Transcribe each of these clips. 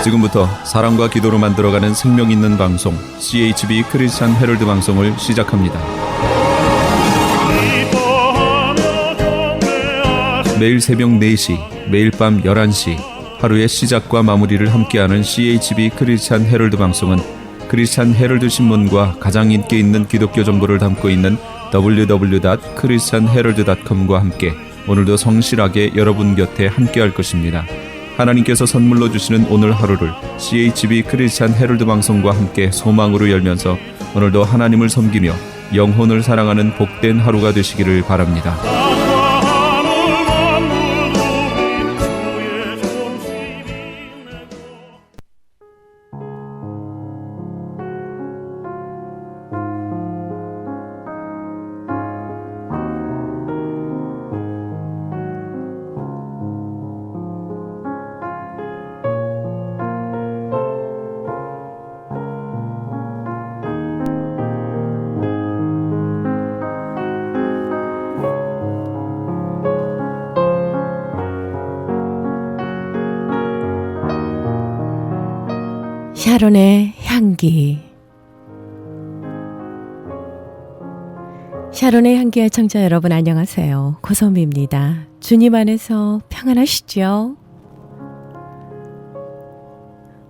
지금부터 사랑과 기도로 만들어가는 생명 있는 방송 CHB 크리스찬 헤럴드 방송을 시작합니다. 매일 새벽 4시, 매일 밤 11시 하루의 시작과 마무리를 함께하는 CHB 크리스찬 헤럴드 방송은 크리스찬 헤럴드 신문과 가장 인기 있는 기독교 정보를 담고 있는 www.christianherald.com과 함께 오늘도 성실하게 여러분 곁에 함께할 것입니다. 하나님께서 선물로 주시는 오늘 하루를 CHB 크리스찬 헤럴드 방송과 함께 소망으로 열면서 오늘도 하나님을 섬기며 영혼을 사랑하는 복된 하루가 되시기를 바랍니다. 샤론의 향기. 샤론의 향기 애청자 여러분 안녕하세요. 고소미입니다. 주님 안에서 평안하시죠?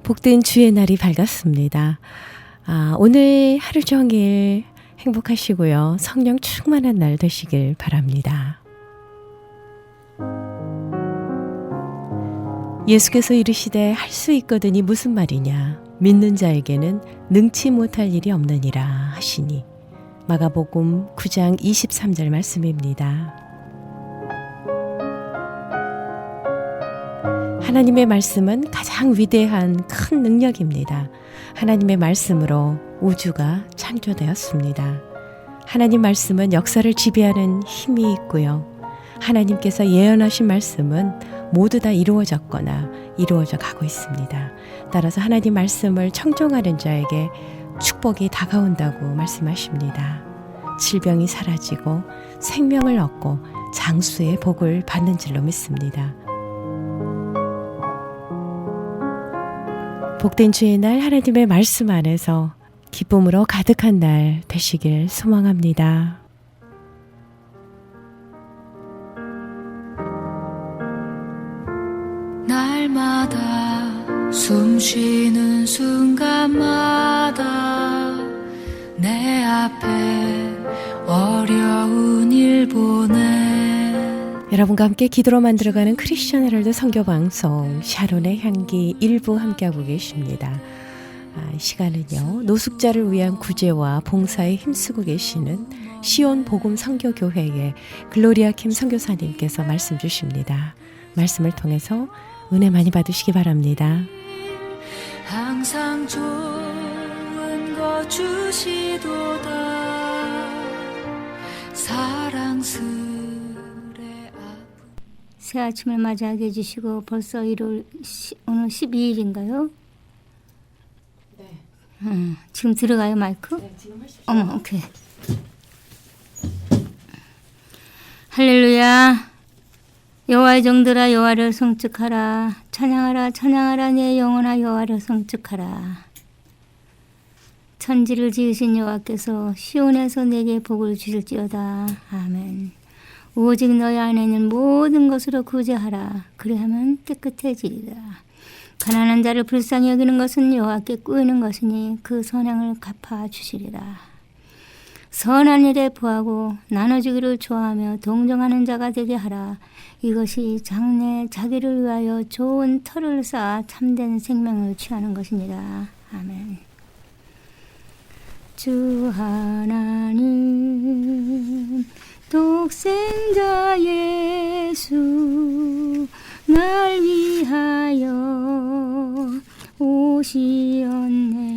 복된 주의 날이 밝았습니다. 오늘 하루 종일 행복하시고요. 성령 충만한 날 되시길 바랍니다. 예수께서 이르시되 할 수 있거든이 무슨 말이냐? 믿는 자에게는 능치 못할 일이 없느니라 하시니. 마가복음 9장 23절 말씀입니다. 하나님의 말씀은 가장 위대한 큰 능력입니다. 하나님의 말씀으로 우주가 창조되었습니다. 하나님 말씀은 역사를 지배하는 힘이 있고요. 하나님께서 예언하신 말씀은 모두 다 이루어졌거나 이루어져 가고 있습니다. 따라서 하나님 말씀을 청종하는 자에게 축복이 다가온다고 말씀하십니다. 질병이 사라지고 생명을 얻고 장수의 복을 받는 줄로 믿습니다. 복된 주의 날 하나님의 말씀 안에서 기쁨으로 가득한 날 되시길 소망합니다. 날마다 숨 쉬는 순간마다 내 앞에 어려운 일 보내. 여러분과 함께 기도로 만들어가는 크리스천 헤럴드 선교방송 샤론의 향기 일부 함께하고 계십니다. 이 시간은요, 노숙자를 위한 구제와 봉사에 힘쓰고 계시는 시온 복음 선교교회의 글로리아 킴 선교사님께서 말씀 주십니다. 말씀을 통해서 은혜 많이 받으시기 바랍니다. 항상 좋은 거 주시도다 사랑스레 새 아침을 맞이하게 해주시고 벌써 오늘 12일인가요? 네. 지금 들어가요 마이크? 네, 지금 하십시오. 어머, 오케이. 할렐루야. 여호와의 종들아 여호와를 성축하라. 찬양하라 찬양하라 내 영혼아 여호와를 성축하라. 천지를 지으신 여호와께서 시온에서 내게 복을 주실지어다. 아멘. 오직 너희 안에는 모든 것으로 구제하라. 그리하면 깨끗해지리라. 가난한 자를 불쌍히 여기는 것은 여호와께 꾸이는 것이니 그 선행을 갚아주시리라. 선한 일에 부하고 나눠주기를 좋아하며 동정하는 자가 되게 하라. 이것이 장래 자기를 위하여 좋은 터를 쌓아 참된 생명을 취하는 것이니라. 아멘. 주 하나님 독생자 예수 날 위하여 오시었네.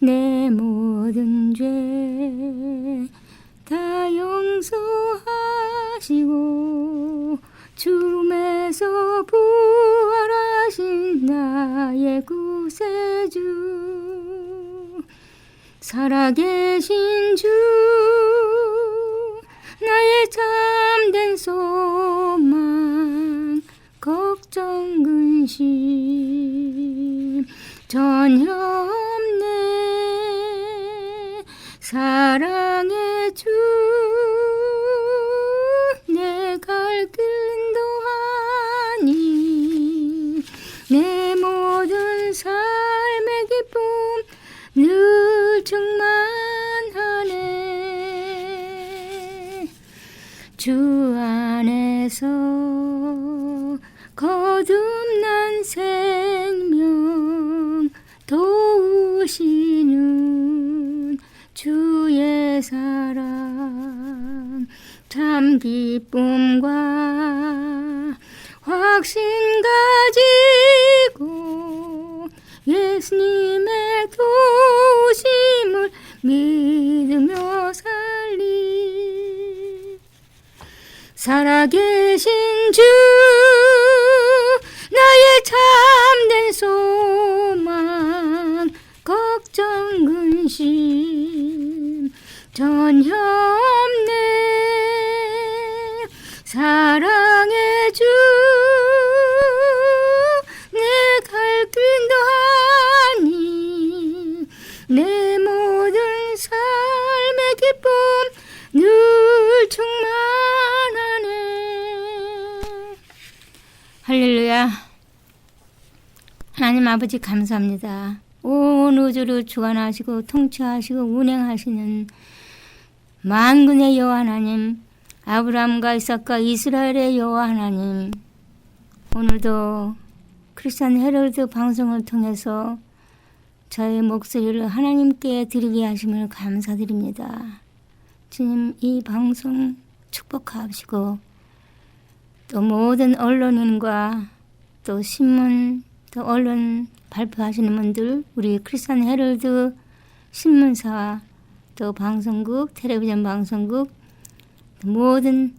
내 모든 죄 다 용서하시고 죽음에서 부활하신 나의 구세주 살아계신 주 나의 참된 소망 걱정 근 근심 전혀 없네. 사랑의 주 내 갈 길도 하니 내 모든 삶의 기쁨 늘 충만하네. 주 안에서 거듭난 생명 도우시는 주의 사랑 참 기쁨과 확신 가지고 예수님의 도우심을 믿으며 살리. 살아계신 주 나의 참된 소망 걱정 근심 전혀 없네. 사랑의 주 내 갈 길도 하니 내 모든 삶의 기쁨 늘 충만하네. 할렐루야. 하나님 아버지 감사합니다. 온 우주를 주관하시고 통치하시고 운행하시는 만군의 여호와 하나님, 아브라함과 이삭과 이스라엘의 여호와 하나님, 오늘도 크리스찬 헤럴드 방송을 통해서 저의 목소리를 하나님께 드리게 하심을 감사드립니다. 주님, 이 방송 축복하시고 또 모든 언론인과 또 신문 또 언론 발표하시는 분들, 우리 크리스찬 헤럴드 신문사 또 방송국, 텔레비전 방송국, 모든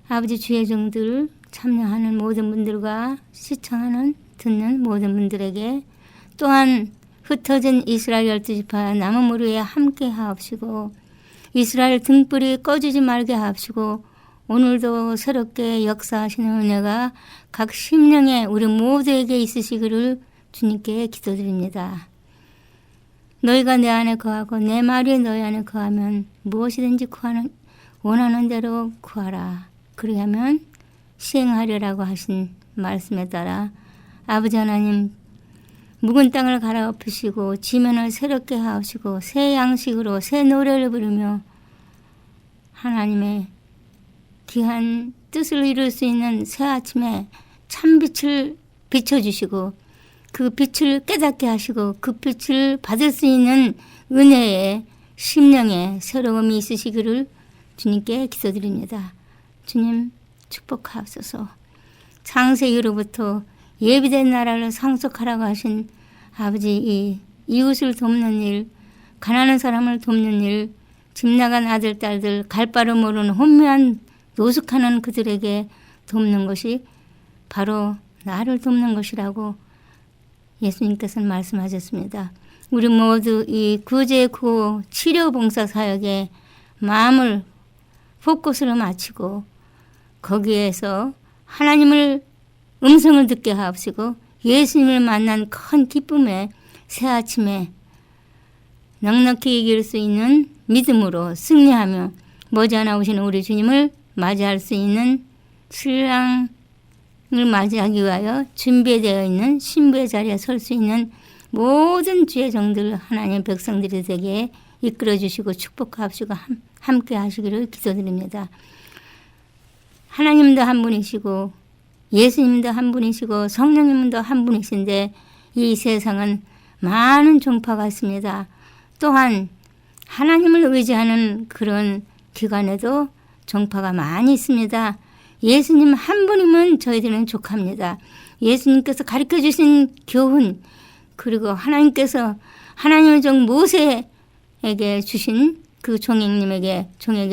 아버지 주의 종들 참여하는 모든 분들과 시청하는 듣는 모든 분들에게 또한 흩어진 이스라엘 12지파 남은 무리에 함께 하옵시고 이스라엘 등불이 꺼지지 말게 하옵시고 오늘도 새롭게 역사하시는 은혜가 각 심령에 우리 모두에게 있으시기를 주님께 기도드립니다. 너희가 내 안에 거하고 내 말이 너희 안에 거하면 무엇이든지 원하는 대로 구하라. 그리하면 시행하리라고 하신 말씀에 따라 아버지 하나님, 묵은 땅을 갈아엎으시고 지면을 새롭게 하시고 새 양식으로 새 노래를 부르며 하나님의 귀한 뜻을 이룰 수 있는 새 아침에 참빛을 비춰주시고 그 빛을 깨닫게 하시고 그 빛을 받을 수 있는 은혜의 심령에 새로움이 있으시기를 주님께 기도드립니다. 주님 축복하옵소서. 창세기로부터 예비된 나라를 상속하라고 하신 아버지, 이 이웃을 돕는 일, 가난한 사람을 돕는 일, 집 나간 아들 딸들 갈 바를 모르는 혼미한 노숙하는 그들에게 돕는 것이 바로 나를 돕는 것이라고 예수님께서는 말씀하셨습니다. 우리 모두 이 구제 구호 치료 봉사 사역에 마음을 포커스로 맞추고 거기에서 하나님을 음성을 듣게 하옵시고 예수님을 만난 큰 기쁨에 새 아침에 넉넉히 이길 수 있는 믿음으로 승리하며 머지않아 오시는 우리 주님을 맞이할 수 있는 신랑을 맞이하기 위하여 준비되어 있는 신부의 자리에 설 수 있는 모든 주의 종들 하나님 백성들이 되게 이끌어 주시고 축복하시고 함께 하시기를 기도드립니다. 하나님도 한 분이시고 예수님도 한 분이시고 성령님도 한 분이신데 이 세상은 많은 종파가 있습니다. 또한 하나님을 의지하는 그런 기관에도 종파가 많이 있습니다. 예수님 한 분이면 저희들은 족합니다. 예수님께서 가르쳐 주신 교훈, 그리고 하나님께서 하나님의 종 모세에게 주신 그 종에게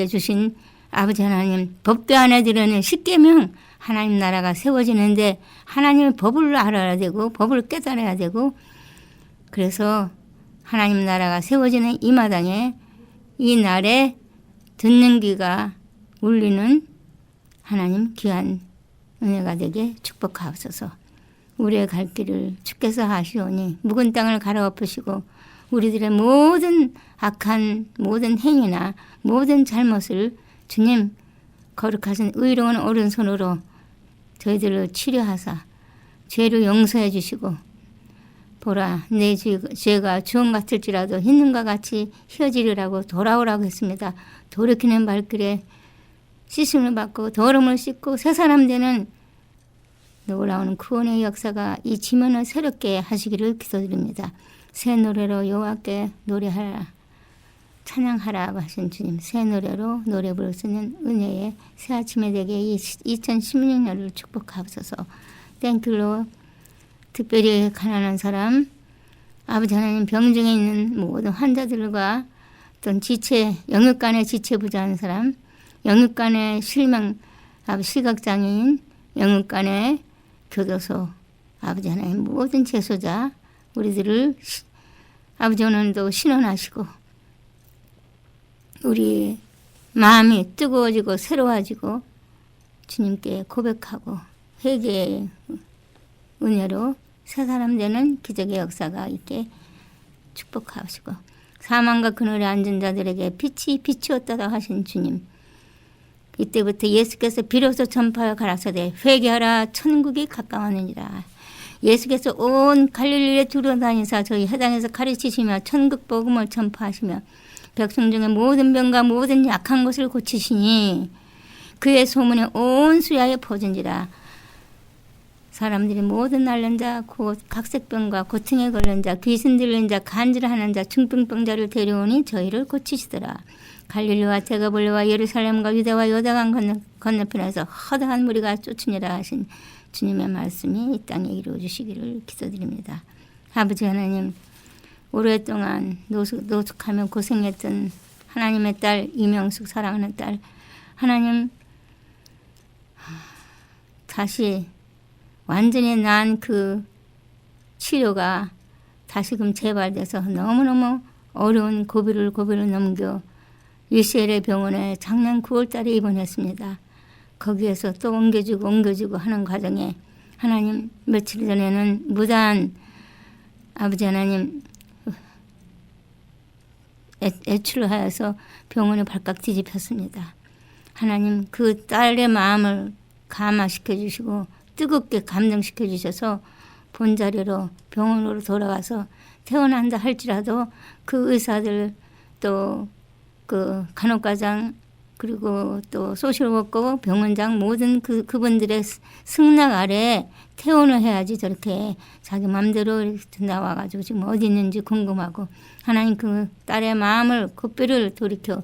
주신 아버지 하나님 법궤 안에 들어있는 십계명, 하나님 나라가 세워지는데 하나님의 법을 알아야 되고 법을 깨달아야 되고, 그래서 하나님 나라가 세워지는 이 마당에 이 날에 듣는 귀가 울리는 하나님 귀한 은혜가 되게 축복하옵소서. 우리의 갈 길을 주께서 하시오니 묵은 땅을 갈아엎으시고 우리들의 모든 악한 모든 행위나 모든 잘못을 주님 거룩하신 의로운 오른손으로 저희들을 치료하사 죄를 용서해 주시고 보라 내 죄가 주홍 같을지라도 흰눈과 같이 희어지리라고 돌아오라고 했습니다. 돌이키는 발길에 씻음을 받고 더러움을 씻고 새 사람 되는 놀라운 구원의 역사가 이 지면을 새롭게 하시기를 기도드립니다. 새 노래로 여호와께 노래하라 찬양하라고 하신 주님 새 노래로 노래 부를 수 있는 은혜의 새 아침에 되게 2016년을 축복하옵소서. 땡큐로 특별히 가난한 사람 아버지 하나님 병중에 있는 모든 환자들과 어떤 지체 영육간의 지체 부자한 사람 영육간의 실명 아버지 시각장애인 영육간의 교도소 아버지 하나님 모든 재소자 우리들을 아버지 오늘도 신원하시고 우리 마음이 뜨거워지고 새로워지고 주님께 고백하고 회개의 은혜로 새 사람 되는 기적의 역사가 있게 축복하시고 사망과 그늘에 앉은 자들에게 빛이 비추었다고 하신 주님 이때부터 예수께서 비로소 전파하여 가라사대 회개하라 천국이 가까웠느니라. 예수께서 온 갈릴리에 두루다니사 저희 회당에서 가르치시며 천국 복음을 전파하시며 백성 중에 모든 병과 모든 약한 것을 고치시니 그의 소문이 온 수야에 퍼진지라. 사람들이 모든 앓는 자, 곧 각색병과 고통에 걸린 자, 귀신 들린 자, 간질하는 자, 중풍병자를 데려오니 저희를 고치시더라. 갈릴리와 데가볼리와 예루살렘과 유대와 요단강 건너편에서 허다한 무리가 쫓으니라 하신 주님의 말씀이 이 땅에 이루어 주시기를 기도드립니다. 아버지 하나님 오랫동안 노숙하며 고생했던 하나님의 딸 이명숙 사랑하는 딸 하나님 다시 완전히 난 그 치료가 다시금 재발돼서 너무너무 어려운 고비를 넘겨 UCL의 병원에 작년 9월 달에 입원했습니다. 거기에서 또 옮겨주고 하는 과정에 하나님 며칠 전에는 무단 아버지 하나님 애출을 하여서 병원에 발칵 뒤집혔습니다. 하나님 그 딸의 마음을 감화시켜 주시고 뜨겁게 감동시켜 주셔서 본자리로 병원으로 돌아가서 퇴원한다 할지라도 그 의사들 또 그 간호과장 그리고 또 소셜워커 병원장 모든 그분들의 승낙 아래 퇴원을 해야지 저렇게 자기 마음대로 나와가지고 지금 어디 있는지 궁금하고 하나님 그 딸의 마음을 고삐를 돌이켜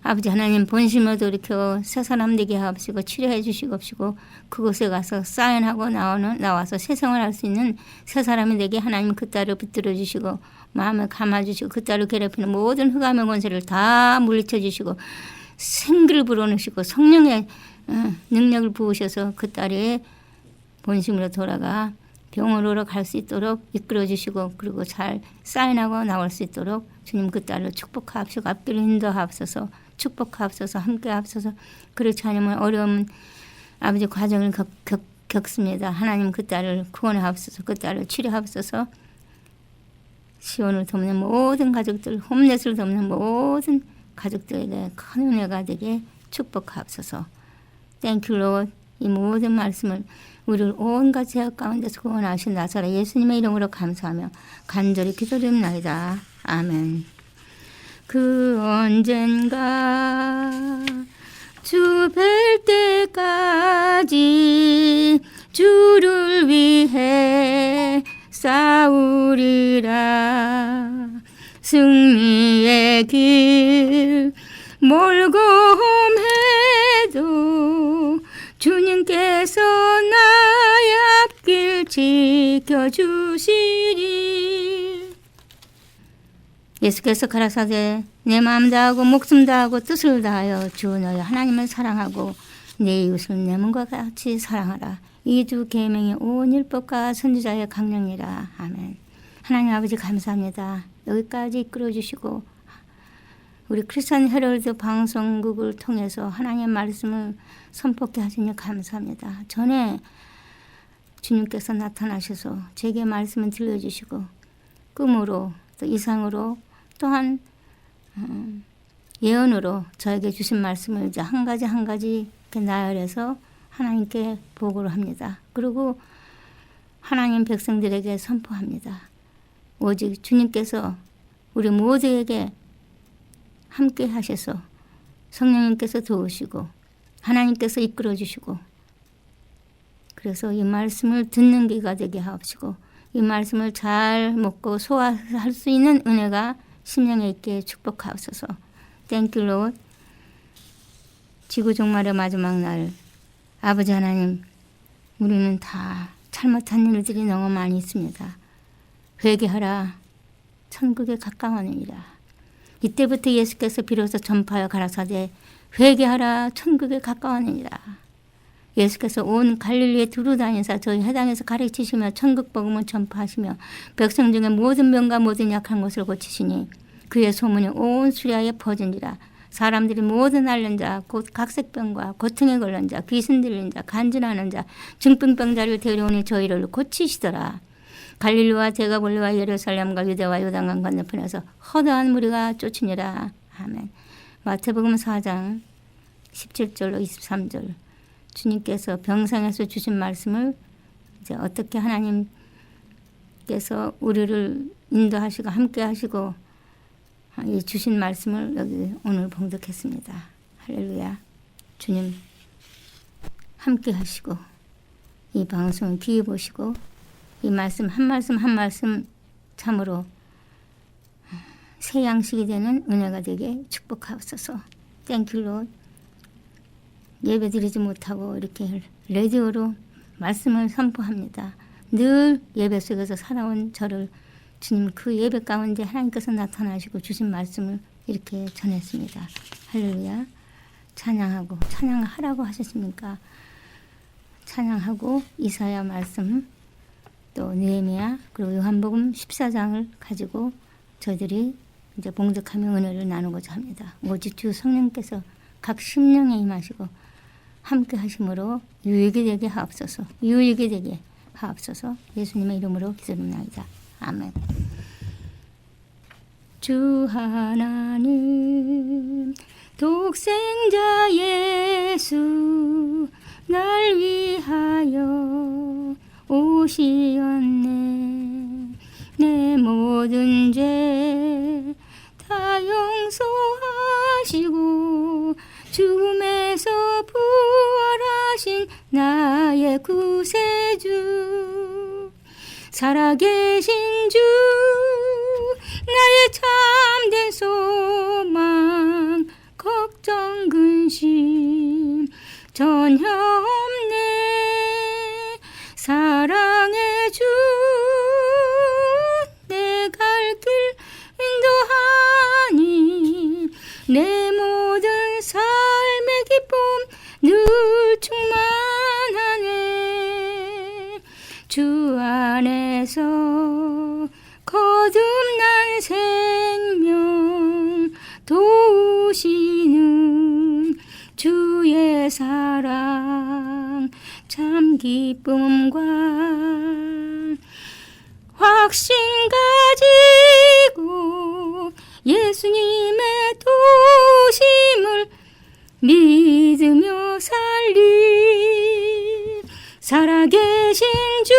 아버지 하나님 본심을 돌이켜 새 사람 되게 하옵시고 치료해 주시옵시고 그곳에 가서 사인하고 나와서 새 생활할 수 있는 새 사람이 되게 하나님 그 딸을 붙들어 주시고 마음을 감아주시고 그 딸을 괴롭히는 모든 흑암의 권세를 다 물리쳐 주시고 생기를 불어넣으시고 성령의 능력을 부으셔서 그 딸이 본심으로 돌아가 병원으로 갈 수 있도록 이끌어 주시고 그리고 잘 사인하고 나올 수 있도록 주님 그 딸을 축복하옵시고 앞길을 인도하옵소서 축복하옵소서 함께하옵소서 그렇지 않으면 어려운 아버지 과정을 겪습니다. 하나님 그 딸을 구원하옵소서 그 딸을 치료하옵소서 시온을 돕는 모든 가족들 홈넷을 돕는 모든 가족들에게 큰 은혜가 되게 축복하옵소서. 땡큐 롯 이 모든 말씀을 우리를 온갖 죄악 가운데서 구원하신 나사렛 예수님의 이름으로 감사하며 간절히 기도드립니다. 아멘. 그 언젠가 주 뵐 때까지 주를 위해 싸우리라. 승리의 길 멀고 험해도 주님께서 나의 앞길 지켜주시리. 예수께서 가라사대 내 마음 다하고 목숨 다하고 뜻을 다하여 주 너희 하나님을 사랑하고 내 이웃을 내 몸과 같이 사랑하라. 이 두 계명이 온 율법과 선지자의 강령이라. 아멘. 하나님 아버지 감사합니다. 여기까지 이끌어 주시고 우리 크리스천 헤럴드 방송국을 통해서 하나님의 말씀을 선포케 하시니 감사합니다. 전에 주님께서 나타나셔서 제게 말씀을 들려주시고 꿈으로 또 이상으로 또한 예언으로 저에게 주신 말씀을 이제 한 가지 한 가지 이렇게 나열해서 하나님께 보고를 합니다. 그리고 하나님 백성들에게 선포합니다. 오직 주님께서 우리 모두에게 함께 하셔서 성령님께서 도우시고 하나님께서 이끌어 주시고 그래서 이 말씀을 듣는 귀가 되게 하옵시고 이 말씀을 잘 먹고 소화할 수 있는 은혜가 심령에 있게 축복하옵소서. Thank you, Lord. 지구 종말의 마지막 날 아버지 하나님, 우리는 다 잘못한 일들이 너무 많이 있습니다. 회개하라, 천국에 가까워하느니라. 이때부터 예수께서 비로소 전파하여 가라사대 회개하라, 천국에 가까워하느니라. 예수께서 온 갈릴리에 두루 다니사 저희 해당에서 가르치시며 천국 복음을 전파하시며 백성 중에 모든 병과 모든 약한 것을 고치시니 그의 소문이 온 수리아에 퍼진지라. 사람들이 모든 앓는 자, 곧 각색병과 고통에 걸린 자, 귀신 들린 자, 간질하는 자, 중풍병자를 데려오니 저희를 고치시더라. 갈릴리와 데가볼리와 예루살렘과 유대와 요단강 건너편에서 허다한 무리가 쫓으니라. 아멘. 마태복음 4장 17절로 23절 주님께서 병상에서 주신 말씀을 이제 어떻게 하나님께서 우리를 인도하시고 함께 하시고 이 주신 말씀을 여기 오늘 봉독했습니다. 할렐루야. 주님 함께 하시고 이 방송을 귀히 보시고 이 말씀 한 말씀 한 말씀 참으로 새 양식이 되는 은혜가 되게 축복하옵소서. 땡큐 롯. 예배 드리지 못하고 이렇게 라디오로 말씀을 선포합니다. 늘 예배 속에서 살아온 저를 주님 그 예배 가운데 하나님께서 나타나시고 주신 말씀을 이렇게 전했습니다. 할렐루야. 찬양하고 찬양하라고 하셨습니까? 찬양하고 이사야 말씀 또 느헤미야 그리고 요한복음 14장을 가지고 저희들이 이제 봉독하며 은혜를 나누고자 합니다. 오직 주 성령께서 각 심령에 임하시고 함께 하심으로 유익이 되게 하옵소서. 유익이 되게 하옵소서. 예수님의 이름으로 기도합니다. 아멘. 주 하나님 독생자 예수 날 위하여 오시었네. 내 모든 죄 다 용서하시고 죽음에서 부활하신 나의 구세주 살아계신 주 나의 참된 소망 걱정 근심 전혀 없네. 사랑의 주 내 갈 길 인도하니 내 모든 삶의 기쁨 늘 충만하네. 주 안에서 거듭난 생명 도우시는 주의 사랑 참 기쁨과 확신 가지고 예수님의 도우심을 믿으며 살리. 살아계신 주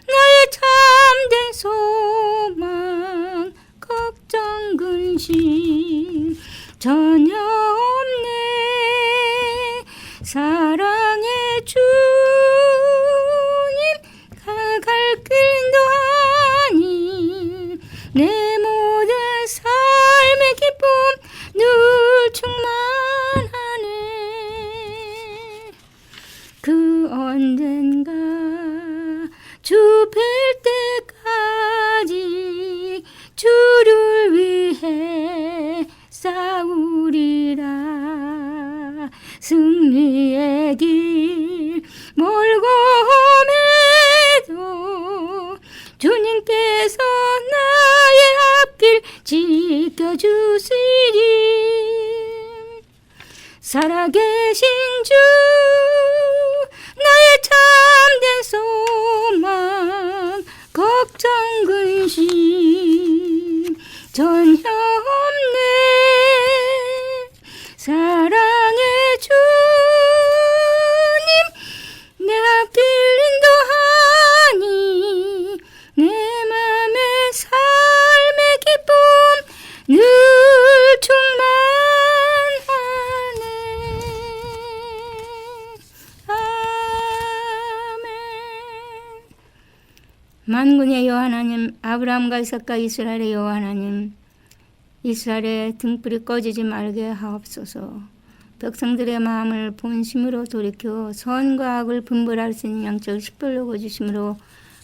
나의 참된 소망 걱정 근심 전혀 없네. 사랑의 주님 갈 길 인도하니 내 모든 삶의 기쁨 늘 충만하네. 그 언젠가 주 뵐 때까지 주를 위해 싸우리라. 승리의 길 멀고 험해도 주님께서 나의 앞길 지켜주시리. 살아계신 주 나의 참 만군의 여호와 하나님, 아브라함과 이삭과 이스라엘의 여호와 하나님, 이스라엘의 등불이 꺼지지 말게 하옵소서. 백성들의 마음을 본심으로 돌이켜 선과 악을 분별할 수 있는 영적 식별로 거주심으로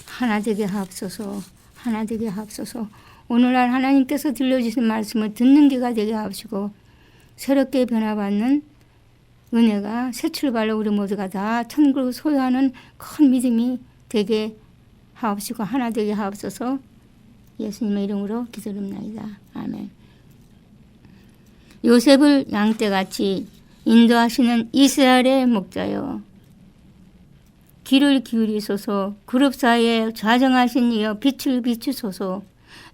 하나 되게 하옵소서. 하나 되게 하옵소서. 오늘날 하나님께서 들려주신 말씀을 듣는 귀가 되게 하옵시고 새롭게 변화받는 은혜가 새 출발로 우리 모두가 다 천국을 소유하는 큰 믿음이 되게 하옵시고 하나 되게 하옵소서. 예수님의 이름으로 기도드립니다. 아멘. 요셉을 양떼같이 인도하시는 이스라엘의 목자여, 귀를 기울이소서. 그룹 사이에 좌정하신 이여 빛을 비추소서.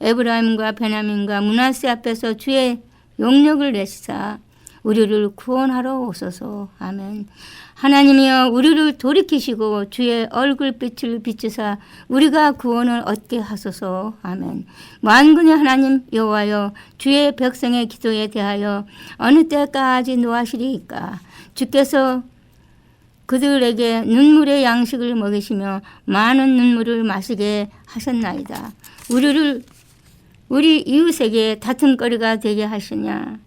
에브라임과 베냐민과 므낫세 앞에서 주의 용력을 내시사 우리를 구원하러 오소서. 아멘. 하나님이여 우리를 돌이키시고 주의 얼굴빛을 비추사 우리가 구원을 얻게 하소서. 아멘. 만군의 하나님 여호와여, 주의 백성의 기도에 대하여 어느 때까지 노하시리이까. 주께서 그들에게 눈물의 양식을 먹이시며 많은 눈물을 마시게 하셨나이다. 우리 이웃에게 다툼거리가 되게 하시냐.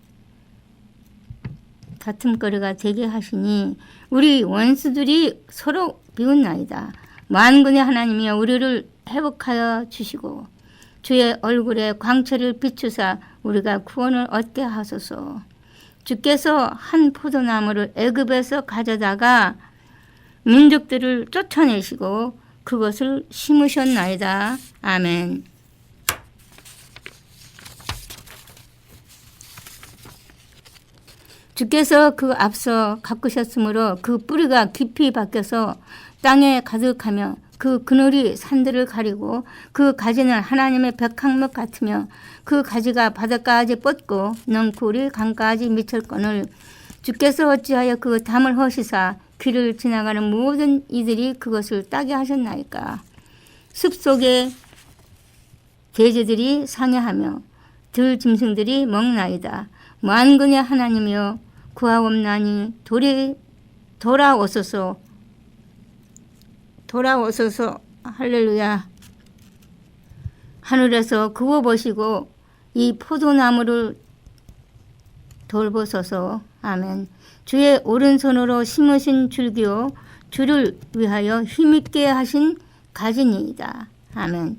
다툼거리가 되게 하시니 우리 원수들이 서로 비웃나이다. 만군의 하나님이여 우리를 회복하여 주시고 주의 얼굴에 광채를 비추사 우리가 구원을 얻게 하소서. 주께서 한 포도나무를 애굽에서 가져다가 민족들을 쫓아내시고 그것을 심으셨나이다. 아멘. 주께서 그 앞서 가꾸셨으므로 그 뿌리가 깊이 박혀서 땅에 가득하며 그 그늘이 산들을 가리고 그 가지는 하나님의 백항목 같으며 그 가지가 바닥까지 뻗고 넝쿨이 강까지 미쳤거늘 주께서 어찌하여 그 담을 허시사 길을 지나가는 모든 이들이 그것을 따게 하셨나이까. 숲속에 돼지들이 상해하며 들 짐승들이 먹나이다. 만군의 하나님이여 구하옵나니 돌아오소서. 할렐루야. 하늘에서 그거 보시고 이 포도나무를 돌보소서. 아멘. 주의 오른손으로 심으신 줄기요 주를 위하여 힘있게 하신 가지니이다. 아멘.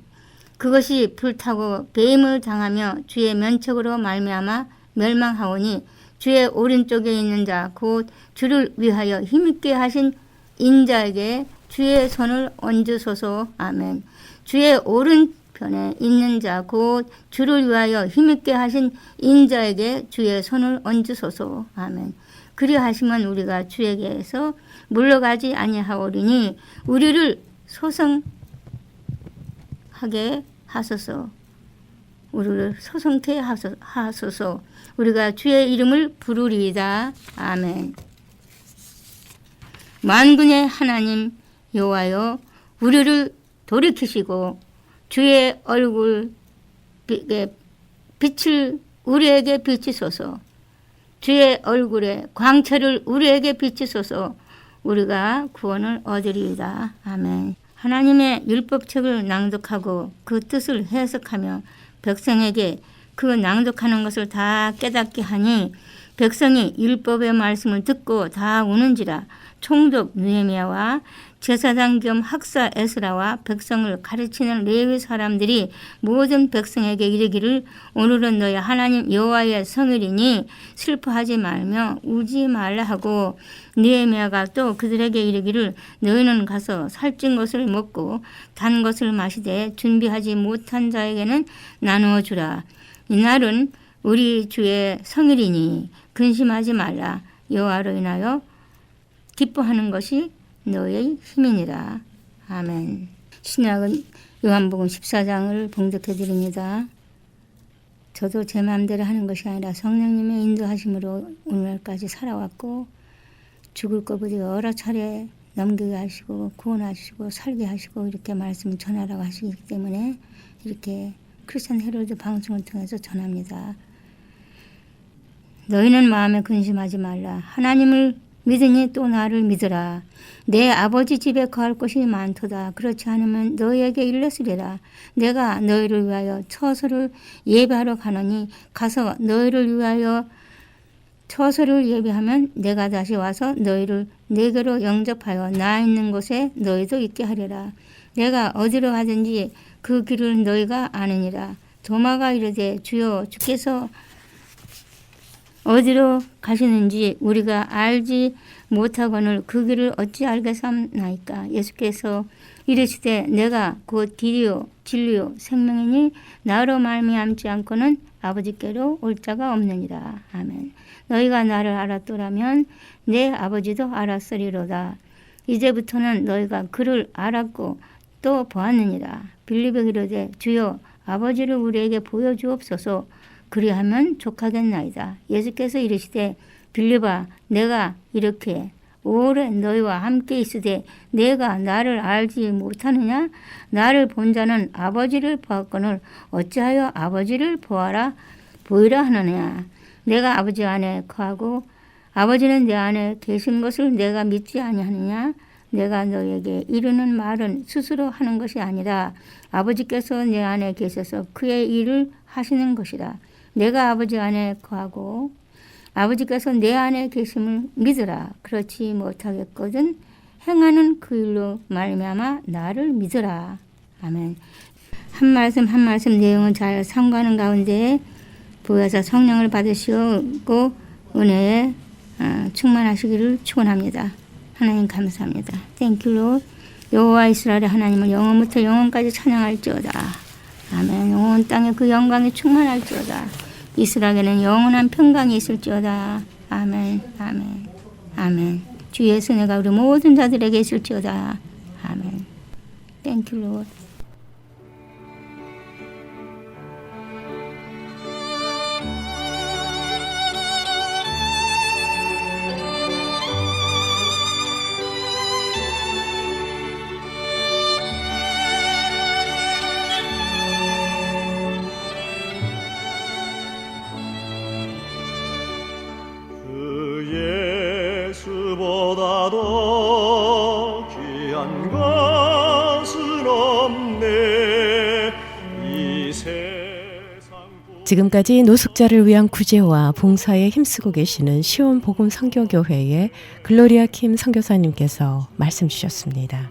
그것이 불타고 배임을 당하며 주의 면책으로 말미암아 멸망하오니 주의 오른쪽에 있는 자 곧 주를 위하여 힘있게 하신 인자에게 주의 손을 얹으소서. 아멘. 주의 오른편에 있는 자 곧 주를 위하여 힘있게 하신 인자에게 주의 손을 얹으소서. 아멘. 그리하시면 우리가 주에게서 물러가지 아니하오리니 우리를 소성하게 하소서. 우리를 소성케 하소서. 우리가 주의 이름을 부르리이다. 아멘. 만군의 하나님 여호와여 우리를 돌이키시고 주의 얼굴 빛을 우리에게 비치소서. 주의 얼굴에 광채를 우리에게 비치소서. 우리가 구원을 얻으리이다. 아멘. 하나님의 율법책을 낭독하고 그 뜻을 해석하며 백성에게 그 낭독하는 것을 다 깨닫게 하니 백성이 율법의 말씀을 듣고 다 우는지라. 총독 느헤미야와 제사장 겸 학사 에스라와 백성을 가르치는 레위 사람들이 모든 백성에게 이르기를 오늘은 너희 하나님 여호와의 성일이니 슬퍼하지 말며 울지 말라 하고 느헤미야가 또 그들에게 이르기를 너희는 가서 살찐 것을 먹고 단 것을 마시되 준비하지 못한 자에게는 나누어 주라. 이날은 우리 주의 성일이니 근심하지 말라. 여호와로 인하여 기뻐하는 것이 너의 힘이니라. 아멘. 신약은 요한복음 14장을 봉독해 드립니다. 저도 제 마음대로 하는 것이 아니라 성령님의 인도하심으로 오늘날까지 살아왔고 죽을 것보다 여러 차례 넘기게 하시고 구원하시고 살게 하시고 이렇게 말씀을 전하라고 하시기 때문에 이렇게 크리스찬 헤럴드 방송을 통해서 전합니다. 너희는 마음에 근심하지 말라. 하나님을 믿으니 또 나를 믿으라. 내 아버지 집에 거할 곳이 많도다. 그렇지 않으면 너희에게 일렀으리라. 내가 너희를 위하여 처소를 예배하러 가노니 가서 너희를 위하여 처소를 예배하면 내가 다시 와서 너희를 내게로 영접하여 나 있는 곳에 너희도 있게 하리라. 내가 어디로 가든지 그 길을 너희가 아느니라. 도마가 이르되 주여 주께서 어디로 가시는지 우리가 알지 못하거늘 그 길을 어찌 알겠삼나이까. 예수께서 이르시되 내가 곧 길이요 진리요 생명이니 나로 말미암지 않고는 아버지께로 올 자가 없느니라. 아멘. 너희가 나를 알았더라면 내 아버지도 알았으리로다. 이제부터는 너희가 그를 알았고 또 보았느니라. 빌립에 이르되 주여 아버지를 우리에게 보여주옵소서. 그리하면 족하겠나이다. 예수께서 이르시되 빌립아 내가 이렇게 오래 너희와 함께 있으되 내가 나를 알지 못하느냐? 나를 본 자는 아버지를 보았거늘 어찌하여 아버지를 보이라 하느냐? 내가 아버지 안에 거하고 아버지는 내 안에 계신 것을 내가 믿지 아니하느냐? 내가 너에게 이르는 말은 스스로 하는 것이 아니라 아버지께서 내 안에 계셔서 그의 일을 하시는 것이라. 내가 아버지 안에 거하고 아버지께서 내 안에 계심을 믿으라. 그렇지 못하겠거든 행하는 그 일로 말미암아 나를 믿으라. 아멘. 한 말씀 한 말씀 내용은 잘 상고하는 가운데 보여서 성령을 받으시고 은혜에 충만하시기를 축원합니다. 하나님 감사합니다. Thank you, Lord. 여호와 이스라엘의 하나님을 영원부터 영원까지 찬양할지어다. 아멘. 온 땅에 그 영광이 충만할지어다. 이스라엘에는 영원한 평강이 있을지어다. 아멘. 아멘. 아멘. 주 예수 은혜가 우리 모든 자들에게 있을지어다. 아멘. Thank you, Lord. 예수보다도 귀한 것은 없네 이 세상. 지금까지 노숙자를 위한 구제와 봉사에 힘쓰고 계시는 시온 복음 선교교회의 글로리아 킴 선교사님께서 말씀 주셨습니다.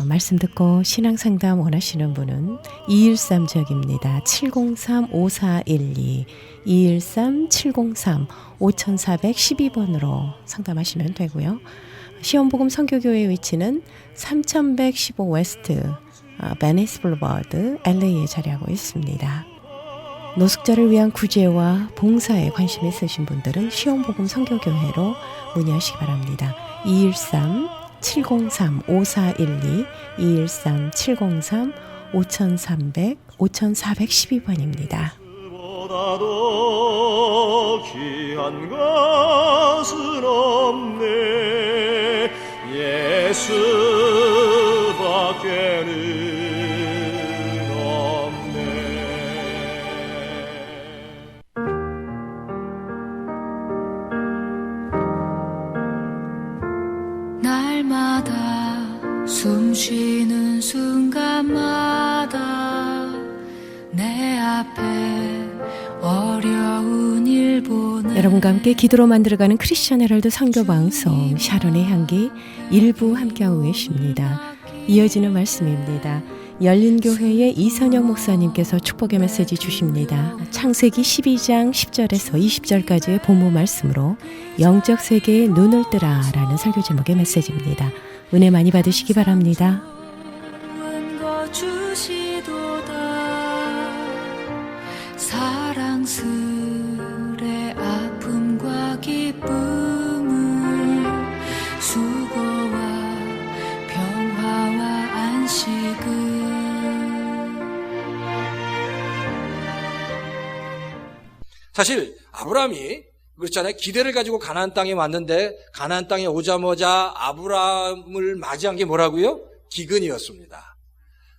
말씀 듣고 신앙 상담 원하시는 분은 213 지역입니다. 703-5412 213-703-5412번으로 상담하시면 되고요. 시온복음 선교교회 위치는 3115 웨스트 베니스 블루버드 LA에 자리하고 있습니다. 노숙자를 위한 구제와 봉사에 관심 있으신 분들은 시온복음 선교교회로 문의하시기 바랍니다. 213-703-5412 213-703-5300-5412번입니다. 보다도 귀한 것은 없네 예수밖에는 없네. 날마다 숨 쉬는 순간마다 내 앞에 어려운 일 보내. 여러분과 함께 기도로 만들어가는 크리스천 헤럴드 선교방송 샤론의 향기 일부 함께하고 계십니다. 이어지는 말씀입니다. 열린교회의 이선영 목사님께서 축복의 메시지 주십니다. 창세기 12장 10절에서 20절까지의 본문 말씀으로 영적 세계에 눈을 뜨라 라는 설교 제목의 메시지입니다. 은혜 많이 받으시기 바랍니다. 사랑스레 아픔과 기쁨을 수고와 평화와 안식을. 사실 아브라함이 그렇잖아요. 기대를 가지고 가나안 땅에 왔는데 가나안 땅에 오자마자 아브라함을 맞이한 게 뭐라고요? 기근이었습니다.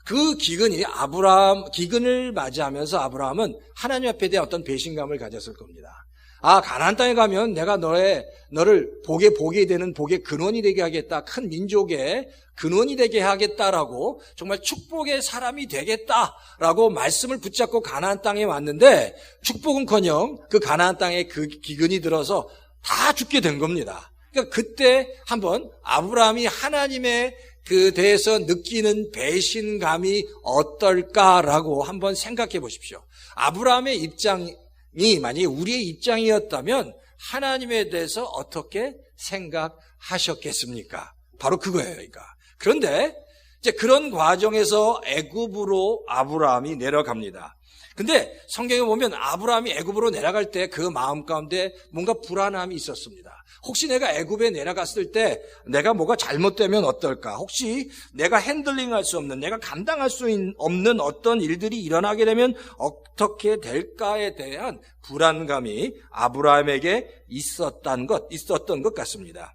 그 기근을 맞이하면서 아브라함은 하나님 앞에 대한 어떤 배신감을 가졌을 겁니다. 가나안 땅에 가면 내가 너를 복이 되는 복의 근원이 되게 하겠다. 큰 민족의 근원이 되게 하겠다라고 정말 축복의 사람이 되겠다라고 말씀을 붙잡고 가나안 땅에 왔는데 축복은커녕 그 가나안 땅에 그 기근이 들어서 다 죽게 된 겁니다. 그러니까 그때 한번 아브라함이 하나님의 그 대해서 느끼는 배신감이 어떨까라고 한번 생각해 보십시오. 아브라함의 입장이 만약에 우리의 입장이었다면 하나님에 대해서 어떻게 생각하셨겠습니까? 바로 그거예요. 그러니까. 그런데 이제 그런 과정에서 애굽으로 아브라함이 내려갑니다. 근데 성경에 보면 아브라함이 애굽으로 내려갈 때 그 마음 가운데 뭔가 불안함이 있었습니다. 혹시 내가 애굽에 내려갔을 때 내가 뭐가 잘못되면 어떨까? 혹시 내가 핸들링할 수 없는, 내가 감당할 수 없는 어떤 일들이 일어나게 되면 어떻게 될까에 대한 불안감이 아브라함에게 있었던 것 같습니다.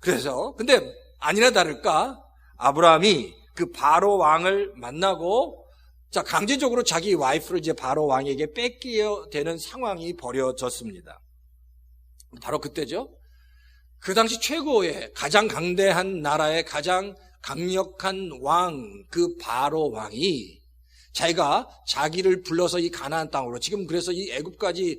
그래서 근데 아니나 다를까 아브라함이 그 바로 왕을 만나고 강제적으로 자기 와이프를 이제 바로 왕에게 뺏기게 되는 상황이 벌어졌습니다. 바로 그때죠. 그 당시 최고의 가장 강대한 나라의 가장 강력한 왕, 그 바로 왕이 자기가 자기를 불러서 이 가나안 땅으로 지금 그래서 이 애굽까지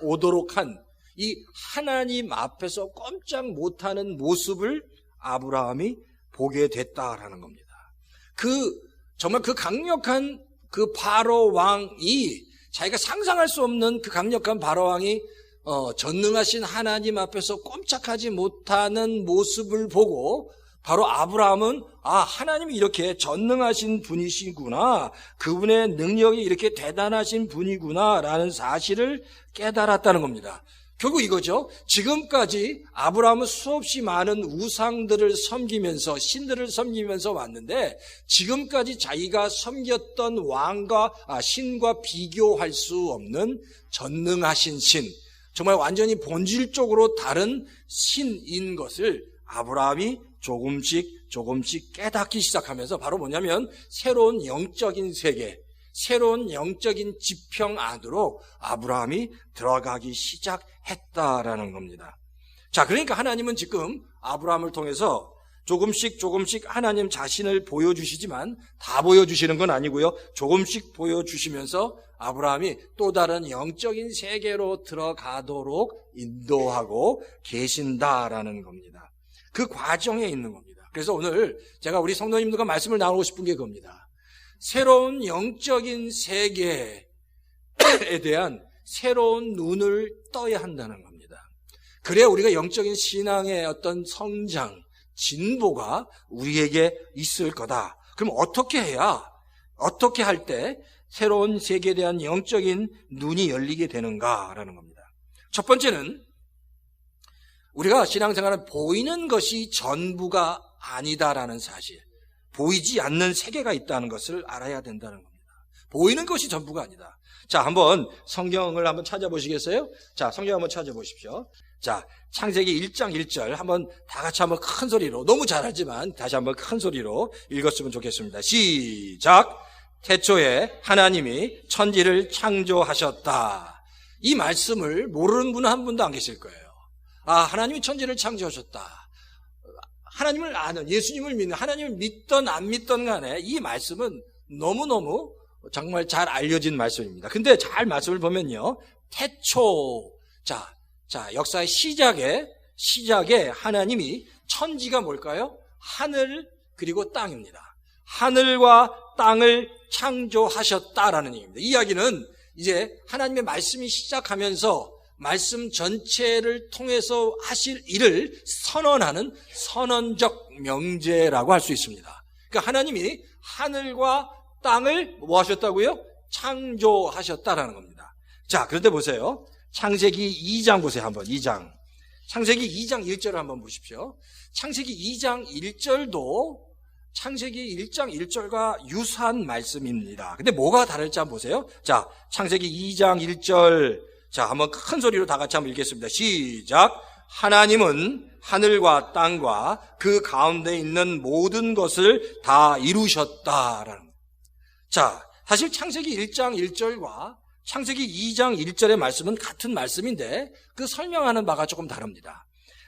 오도록 한 이 하나님 앞에서 꼼짝 못하는 모습을 아브라함이 보게 됐다라는 겁니다. 정말 그 강력한 그 바로 왕이 자기가 상상할 수 없는 그 강력한 바로 왕이 전능하신 하나님 앞에서 꼼짝하지 못하는 모습을 보고 바로 아브라함은 하나님이 이렇게 전능하신 분이시구나, 그분의 능력이 이렇게 대단하신 분이구나라는 사실을 깨달았다는 겁니다. 결국 이거죠. 지금까지 아브라함은 수없이 많은 우상들을 섬기면서 신들을 섬기면서 왔는데 지금까지 자기가 섬겼던 신과 비교할 수 없는 전능하신 신, 정말 완전히 본질적으로 다른 신인 것을 아브라함이 조금씩 깨닫기 시작하면서 바로 뭐냐면 새로운 영적인 세계, 새로운 영적인 지평 안으로 아브라함이 들어가기 시작했다라는 겁니다. 자, 그러니까 하나님은 지금 아브라함을 통해서 조금씩 하나님 자신을 보여주시지만 다 보여주시는 건 아니고요. 조금씩 보여주시면서 아브라함이 또 다른 영적인 세계로 들어가도록 인도하고 계신다라는 겁니다. 그 과정에 있는 겁니다. 그래서 오늘 제가 우리 성도님들과 말씀을 나누고 싶은 게 그겁니다. 새로운 영적인 세계에 대한 새로운 눈을 떠야 한다는 겁니다. 그래야 우리가 영적인 신앙의 어떤 성장, 진보가 우리에게 있을 거다. 그럼 어떻게 할 때 새로운 세계에 대한 영적인 눈이 열리게 되는가라는 겁니다. 첫 번째는 우리가 신앙생활은 보이는 것이 전부가 아니다라는 사실, 보이지 않는 세계가 있다는 것을 알아야 된다는 겁니다. 보이는 것이 전부가 아니다. 자, 한번 성경을 한번 찾아보시겠어요? 자, 성경 한번 찾아보십시오. 자, 창세기 1장 1절 한번 다 같이 한번 큰 소리로, 너무 잘 알지만 다시 한번 큰 소리로 읽었으면 좋겠습니다. 시작! 태초에 하나님이 천지를 창조하셨다. 이 말씀을 모르는 분은 한 분도 안 계실 거예요. 하나님이 천지를 창조하셨다. 하나님을 아는, 예수님을 믿는, 하나님을 믿던 안 믿던 간에 이 말씀은 너무너무 정말 잘 알려진 말씀입니다. 근데 잘 말씀을 보면요. 태초. 자, 역사의 시작에 하나님이 천지가 뭘까요? 하늘 그리고 땅입니다. 하늘과 땅을 창조하셨다라는 얘기입니다. 이 이야기는 이제 하나님의 말씀이 시작하면서 말씀 전체를 통해서 하실 일을 선언하는 선언적 명제라고 할 수 있습니다. 그러니까 하나님이 하늘과 땅을 뭐 하셨다고요? 창조하셨다라는 겁니다. 자, 그런데 보세요. 창세기 2장 보세요. 한번 2장. 창세기 2장 1절을 한번 보십시오. 창세기 2장 1절도 창세기 1장 1절과 유사한 말씀입니다. 근데 뭐가 다를지 한번 보세요. 자, 창세기 2장 1절. 자, 한번 큰 소리로 다 같이 한번 읽겠습니다. 시작. 하나님은 하늘과 땅과 그 가운데 있는 모든 것을 다 이루셨다라는. 자, 사실 창세기 1장 1절과 창세기 2장 1절의 말씀은 같은 말씀인데 그 설명하는 바가 조금 다릅니다.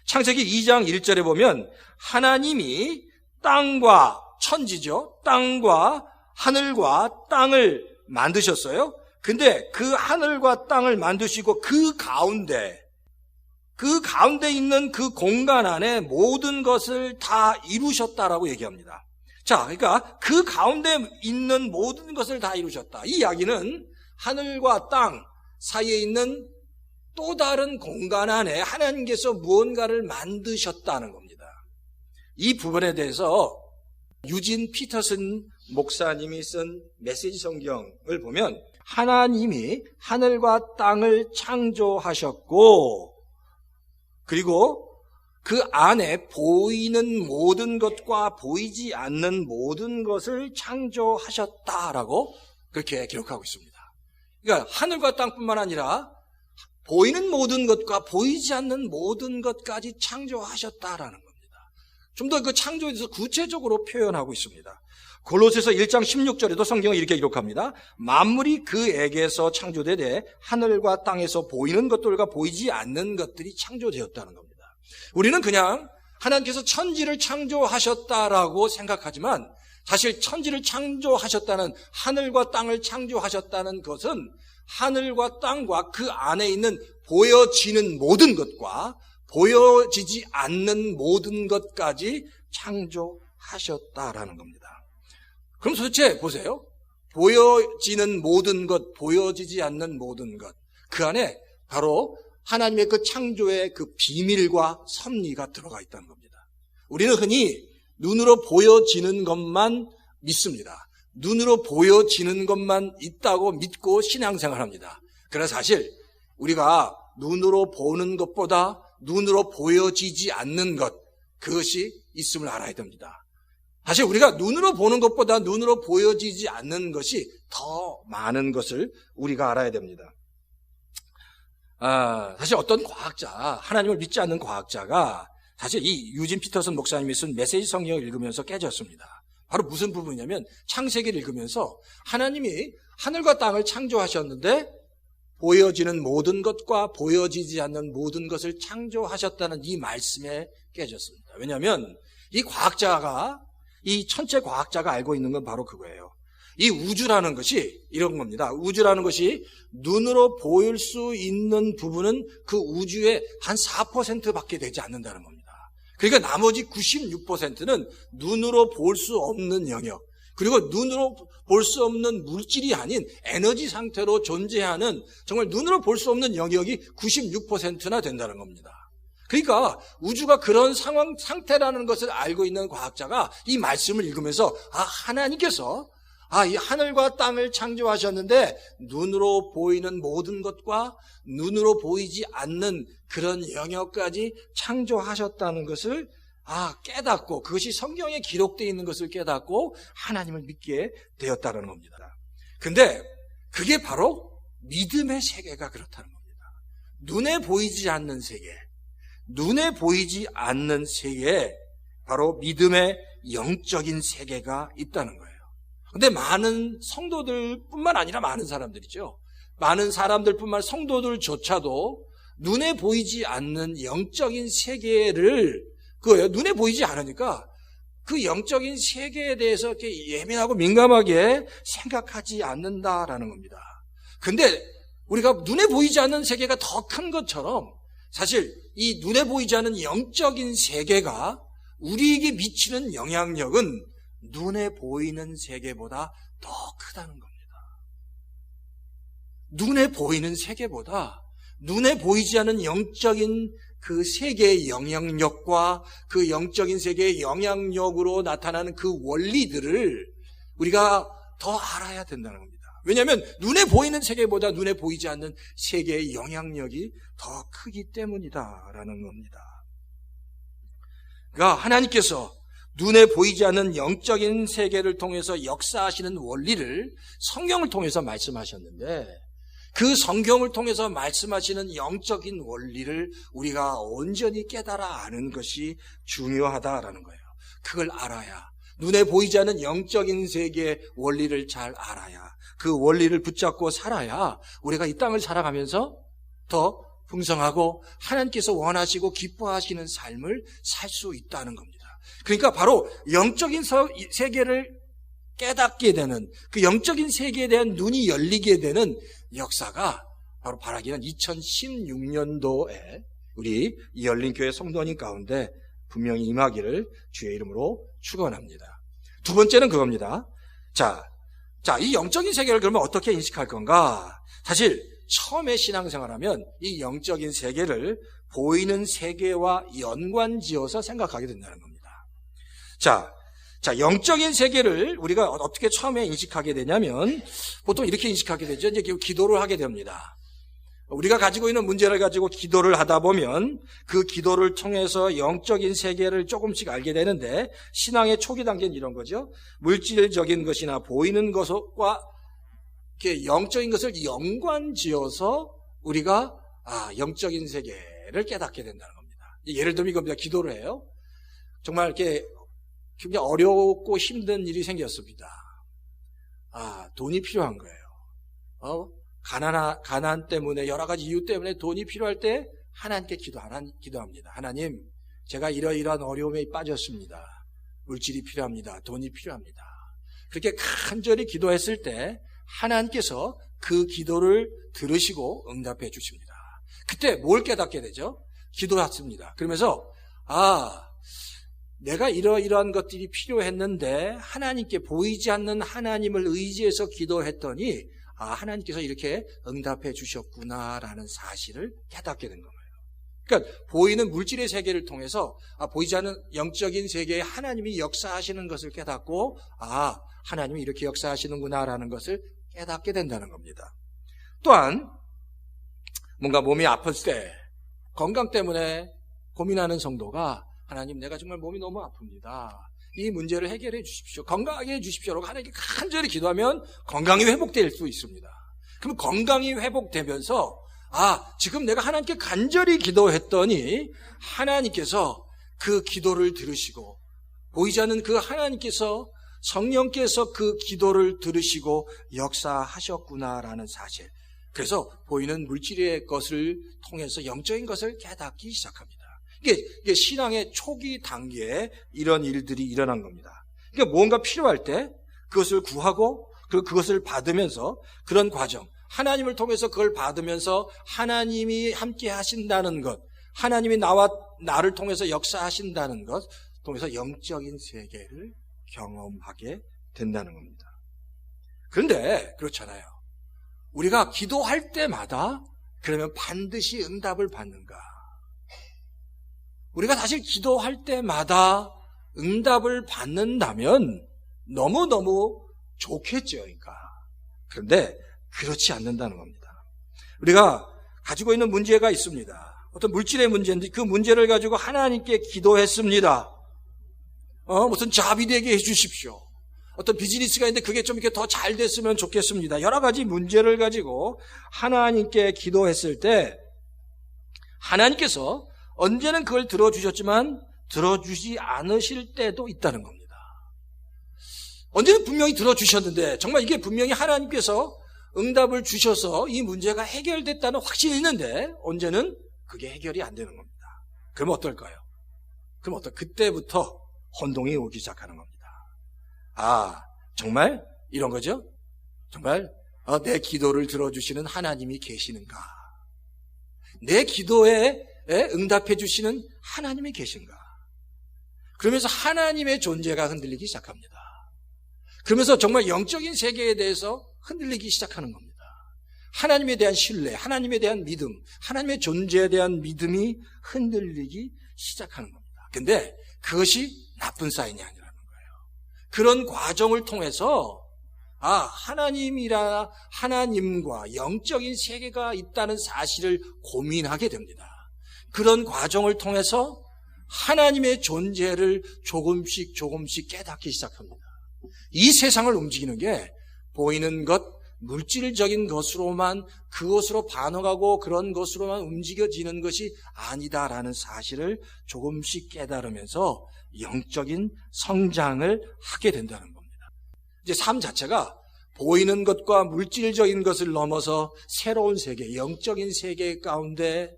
창세기 2장 1절에 보면 하나님이 땅과 천지죠. 땅과 하늘과 땅을 만드셨어요. 근데 그 하늘과 땅을 만드시고 그 가운데 있는 그 공간 안에 모든 것을 다 이루셨다라고 얘기합니다. 자, 그러니까 그 가운데 있는 모든 것을 다 이루셨다. 이 이야기는 하늘과 땅 사이에 있는 또 다른 공간 안에 하나님께서 무언가를 만드셨다는 겁니다. 이 부분에 대해서 유진 피터슨 목사님이 쓴 메시지 성경을 보면 하나님이 하늘과 땅을 창조하셨고 그리고 그 안에 보이는 모든 것과 보이지 않는 모든 것을 창조하셨다라고 그렇게 기록하고 있습니다. 그러니까 하늘과 땅뿐만 아니라 보이는 모든 것과 보이지 않는 모든 것까지 창조하셨다라는 겁니다. 좀 더 그 창조에 대해서 구체적으로 표현하고 있습니다. 골로새서 1장 16절에도 성경은 이렇게 기록합니다. 만물이 그에게서 창조되되 하늘과 땅에서 보이는 것들과 보이지 않는 것들이 창조되었다는 겁니다. 우리는 그냥 하나님께서 천지를 창조하셨다라고 생각하지만 사실 천지를 창조하셨다는 하늘과 땅을 창조하셨다는 것은 하늘과 땅과 그 안에 있는 보여지는 모든 것과 보여지지 않는 모든 것까지 창조하셨다라는 겁니다. 그럼 도대체 보세요. 보여지는 모든 것, 보여지지 않는 모든 것. 그 안에 바로 하나님의 그 창조의 그 비밀과 섭리가 들어가 있다는 겁니다. 우리는 흔히 눈으로 보여지는 것만 믿습니다. 눈으로 보여지는 것만 있다고 믿고 신앙생활합니다. 그러나 사실 우리가 눈으로 보는 것보다 눈으로 보여지지 않는 것, 그것이 있음을 알아야 됩니다. 사실 우리가 눈으로 보는 것보다 눈으로 보여지지 않는 것이 더 많은 것을 우리가 알아야 됩니다. 사실 어떤 과학자, 하나님을 믿지 않는 과학자가 사실 이 유진 피터슨 목사님이 쓴 메시지 성경을 읽으면서 깨졌습니다. 바로 무슨 부분이냐면 창세기를 읽으면서 하나님이 하늘과 땅을 창조하셨는데 보여지는 모든 것과 보여지지 않는 모든 것을 창조하셨다는 이 말씀에 깨졌습니다. 왜냐하면 이 과학자가, 이 천체 과학자가 알고 있는 건 바로 그거예요. 이 우주라는 것이 이런 겁니다. 우주라는 것이 눈으로 보일 수 있는 부분은 그 우주의 한 4%밖에 되지 않는다는 겁니다. 그러니까 나머지 96%는 눈으로 볼 수 없는 영역, 그리고 눈으로 볼 수 없는 물질이 아닌 에너지 상태로 존재하는 정말 눈으로 볼 수 없는 영역이 96%나 된다는 겁니다. 그러니까 우주가 그런 상태라는 것을 알고 있는 과학자가 이 말씀을 읽으면서 하나님께서 이 하늘과 땅을 창조하셨는데 눈으로 보이는 모든 것과 눈으로 보이지 않는 그런 영역까지 창조하셨다는 것을 깨닫고 그것이 성경에 기록되어 있는 것을 깨닫고 하나님을 믿게 되었다는 겁니다. 근데 그게 바로 믿음의 세계가 그렇다는 겁니다. 눈에 보이지 않는 세계, 눈에 보이지 않는 세계에 바로 믿음의 영적인 세계가 있다는 거예요. 근데 많은 성도들뿐만 아니라 많은 사람들이죠. 많은 사람들뿐만 아니라 성도들조차도 눈에 보이지 않는 영적인 세계를 그거예요. 눈에 보이지 않으니까 그 영적인 세계에 대해서 이렇게 예민하고 민감하게 생각하지 않는다라는 겁니다. 근데 우리가 눈에 보이지 않는 세계가 더 큰 것처럼 사실 이 눈에 보이지 않는 영적인 세계가 우리에게 미치는 영향력은 눈에 보이는 세계보다 더 크다는 겁니다. 눈에 보이는 세계보다 눈에 보이지 않는 영적인 그 세계의 영향력과 그 영적인 세계의 영향력으로 나타나는 그 원리들을 우리가 더 알아야 된다는 겁니다. 왜냐하면 눈에 보이는 세계보다 눈에 보이지 않는 세계의 영향력이 더 크기 때문이다라는 겁니다. 그러니까 하나님께서 눈에 보이지 않는 영적인 세계를 통해서 역사하시는 원리를 성경을 통해서 말씀하셨는데 그 성경을 통해서 말씀하시는 영적인 원리를 우리가 온전히 깨달아 아는 것이 중요하다라는 거예요. 그걸 알아야 눈에 보이지 않는 영적인 세계의 원리를 잘 알아야, 그 원리를 붙잡고 살아야 우리가 이 땅을 살아가면서 더 풍성하고 하나님께서 원하시고 기뻐하시는 삶을 살 수 있다는 겁니다. 그러니까 바로 영적인 세계를 깨닫게 되는, 그 영적인 세계에 대한 눈이 열리게 되는 역사가 바로 바라기는 2016년도에 우리 이 열린교회 성도님 가운데 분명히 임하기를 주의 이름으로 축원합니다. 두 번째는 그겁니다. 자, 이 영적인 세계를 그러면 어떻게 인식할 건가? 사실 처음에 신앙생활하면 이 영적인 세계를 보이는 세계와 연관지어서 생각하게 된다는 겁니다. 자, 영적인 세계를 우리가 어떻게 처음에 인식하게 되냐면 보통 이렇게 인식하게 되죠. 이제 기도를 하게 됩니다. 우리가 가지고 있는 문제를 가지고 기도를 하다 보면 그 기도를 통해서 영적인 세계를 조금씩 알게 되는데, 신앙의 초기 단계는 이런 거죠. 물질적인 것이나 보이는 것과 이렇게 영적인 것을 연관지어서 우리가 영적인 세계를 깨닫게 된다는 겁니다. 예를 들면 이겁니다. 기도를 해요. 정말 이렇게 굉장히 어렵고 힘든 일이 생겼습니다. 돈이 필요한 거예요. 가난 때문에, 여러 가지 이유 때문에 돈이 필요할 때 하나님께 기도합니다. 하나님, 제가 이러이러한 어려움에 빠졌습니다. 물질이 필요합니다. 돈이 필요합니다. 그렇게 간절히 기도했을 때 하나님께서 그 기도를 들으시고 응답해 주십니다. 그때 뭘 깨닫게 되죠? 기도했습니다. 그러면서 내가 이러이러한 것들이 필요했는데 하나님께 보이지 않는 하나님을 의지해서 기도했더니 하나님께서 이렇게 응답해 주셨구나라는 사실을 깨닫게 된 거예요. 그러니까 보이는 물질의 세계를 통해서 보이지 않는 영적인 세계에 하나님이 역사하시는 것을 깨닫고 하나님이 이렇게 역사하시는구나라는 것을 깨닫게 된다는 겁니다. 또한 뭔가 몸이 아플 때 건강 때문에 고민하는 성도가 하나님, 내가 정말 몸이 너무 아픕니다. 이 문제를 해결해 주십시오. 건강하게 해 주십시오라고 하나님께 간절히 기도하면 건강이 회복될 수 있습니다. 그럼 건강이 회복되면서 지금 내가 하나님께 간절히 기도했더니 하나님께서 그 기도를 들으시고, 보이지 않는 그 하나님께서, 성령께서 그 기도를 들으시고 역사하셨구나라는 사실. 그래서 보이는 물질의 것을 통해서 영적인 것을 깨닫기 시작합니다. 이게 신앙의 초기 단계에 이런 일들이 일어난 겁니다. 그러니까 뭔가 필요할 때 그것을 구하고 그것을 받으면서, 그런 과정, 하나님을 통해서 그걸 받으면서 하나님이 함께 하신다는 것, 하나님이 나를 통해서 역사하신다는 것 통해서 영적인 세계를 경험하게 된다는 겁니다. 그런데 그렇잖아요. 우리가 기도할 때마다 그러면 반드시 응답을 받는가? 우리가 사실 기도할 때마다 응답을 받는다면 너무너무 좋겠죠. 그러니까. 그런데 그렇지 않는다는 겁니다. 우리가 가지고 있는 문제가 있습니다. 어떤 물질의 문제인데 그 문제를 가지고 하나님께 기도했습니다. 무슨 잡이 되게 해주십시오. 어떤 비즈니스가 있는데 그게 좀 이렇게 더 잘 됐으면 좋겠습니다. 여러 가지 문제를 가지고 하나님께 기도했을 때 하나님께서 언제는 그걸 들어주셨지만 들어주지 않으실 때도 있다는 겁니다. 언제는 분명히 들어주셨는데 정말 이게 분명히 하나님께서 응답을 주셔서 이 문제가 해결됐다는 확신이 있는데 언제는 그게 해결이 안 되는 겁니다. 그러면 어떨까요? 그때부터 혼동이 오기 시작하는 겁니다. 정말 이런 거죠? 정말 내 기도를 들어주시는 하나님이 계시는가? 내 기도에 응답해 주시는 하나님이 계신가? 그러면서 하나님의 존재가 흔들리기 시작합니다. 그러면서 정말 영적인 세계에 대해서 흔들리기 시작하는 겁니다. 하나님에 대한 신뢰, 하나님에 대한 믿음, 하나님의 존재에 대한 믿음이 흔들리기 시작하는 겁니다. 근데 그것이 나쁜 사인이 아니라는 거예요. 그런 과정을 통해서 하나님과 영적인 세계가 있다는 사실을 고민하게 됩니다. 그런 과정을 통해서 하나님의 존재를 조금씩 깨닫기 시작합니다. 이 세상을 움직이는 게 보이는 것, 물질적인 것으로만, 그것으로 반응하고 그런 것으로만 움직여지는 것이 아니다라는 사실을 조금씩 깨달으면서 영적인 성장을 하게 된다는 겁니다. 이제 삶 자체가 보이는 것과 물질적인 것을 넘어서 새로운 세계, 영적인 세계 가운데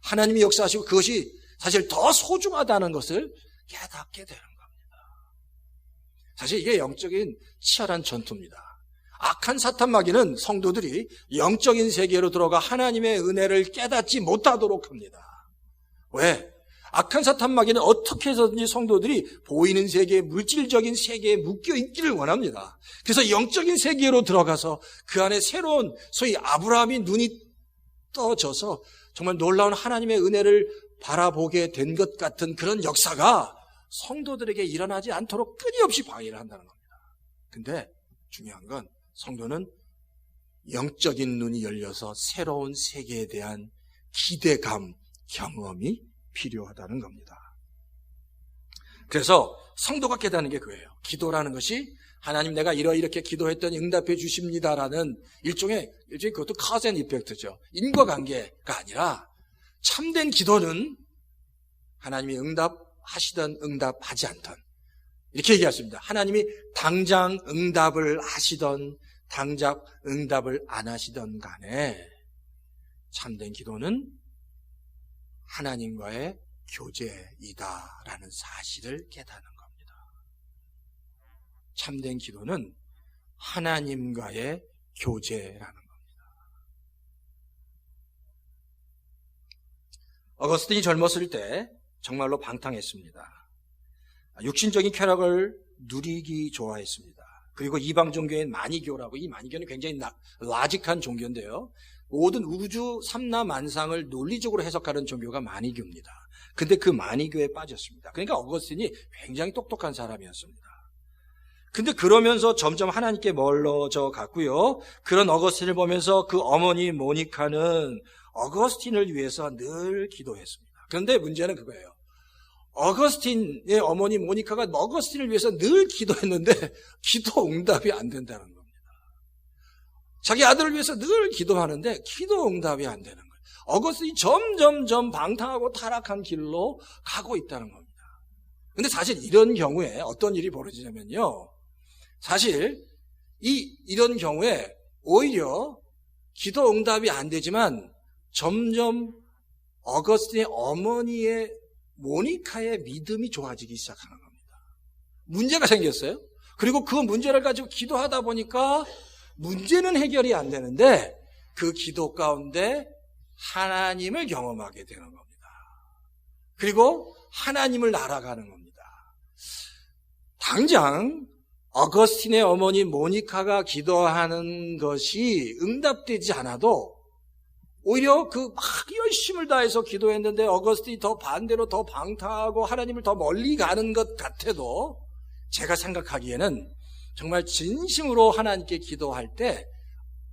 하나님이 역사하시고 그것이 사실 더 소중하다는 것을 깨닫게 되는 겁니다. 사실 이게 영적인 치열한 전투입니다. 악한 사탄 마귀는 성도들이 영적인 세계로 들어가 하나님의 은혜를 깨닫지 못하도록 합니다. 왜? 악한 사탄 마귀는 어떻게 해서든지 성도들이 보이는 세계, 물질적인 세계에 묶여 있기를 원합니다. 그래서 영적인 세계로 들어가서 그 안에 새로운 소위 아브라함이 눈이 떠져서 정말 놀라운 하나님의 은혜를 바라보게 된 것 같은 그런 역사가 성도들에게 일어나지 않도록 끊임없이 방해를 한다는 겁니다. 근데 중요한 건 성도는 영적인 눈이 열려서 새로운 세계에 대한 기대감, 경험이 필요하다는 겁니다. 그래서 성도가 깨닫는 게 그거예요. 기도라는 것이 하나님 내가 이렇게 기도했더니 응답해 주십니다라는 일종의 그것도 cause and effect죠. 인과관계가 아니라 참된 기도는 하나님이 응답하시든 응답하지 않든 이렇게 얘기했습니다. 하나님이 당장 응답을 하시던 당장 응답을 안 하시던 간에 참된 기도는 하나님과의 교제이다라는 사실을 깨닫는 겁니다. 참된 기도는 하나님과의 교제라는 겁니다. 어거스틴이 젊었을 때 정말로 방탕했습니다. 육신적인 쾌락을 누리기 좋아했습니다. 그리고 이방 종교인 마니교라고, 이 마니교는 굉장히 라직한 종교인데요. 모든 우주 삼라만상을 논리적으로 해석하는 종교가 마니교입니다. 근데 그 마니교에 빠졌습니다. 그러니까 어거스틴이 굉장히 똑똑한 사람이었습니다. 근데 그러면서 점점 하나님께 멀어져 갔고요. 그런 어거스틴을 보면서 그 어머니 모니카는 어거스틴을 위해서 늘 기도했습니다. 그런데 문제는 그거예요. 어거스틴의 어머니 모니카가 어거스틴을 위해서 늘 기도했는데 기도 응답이 안 된다는 겁니다. 자기 아들을 위해서 늘 기도하는데 기도 응답이 안 되는 거예요. 어거스틴이 점점 방탕하고 타락한 길로 가고 있다는 겁니다. 근데 사실 이런 경우에 어떤 일이 벌어지냐면요. 사실 이런 경우에 오히려 기도 응답이 안 되지만 점점 어거스틴의 어머니의 모니카의 믿음이 좋아지기 시작하는 겁니다. 문제가 생겼어요. 그리고 그 문제를 가지고 기도하다 보니까 문제는 해결이 안 되는데 그 기도 가운데 하나님을 경험하게 되는 겁니다. 그리고 하나님을 알아가는 겁니다. 당장 어거스틴의 어머니 모니카가 기도하는 것이 응답되지 않아도 오히려 막 열심을 다해서 기도했는데 어거스틴이 더 반대로 더 방탕하고 하나님을 더 멀리 가는 것 같아도 제가 생각하기에는 정말 진심으로 하나님께 기도할 때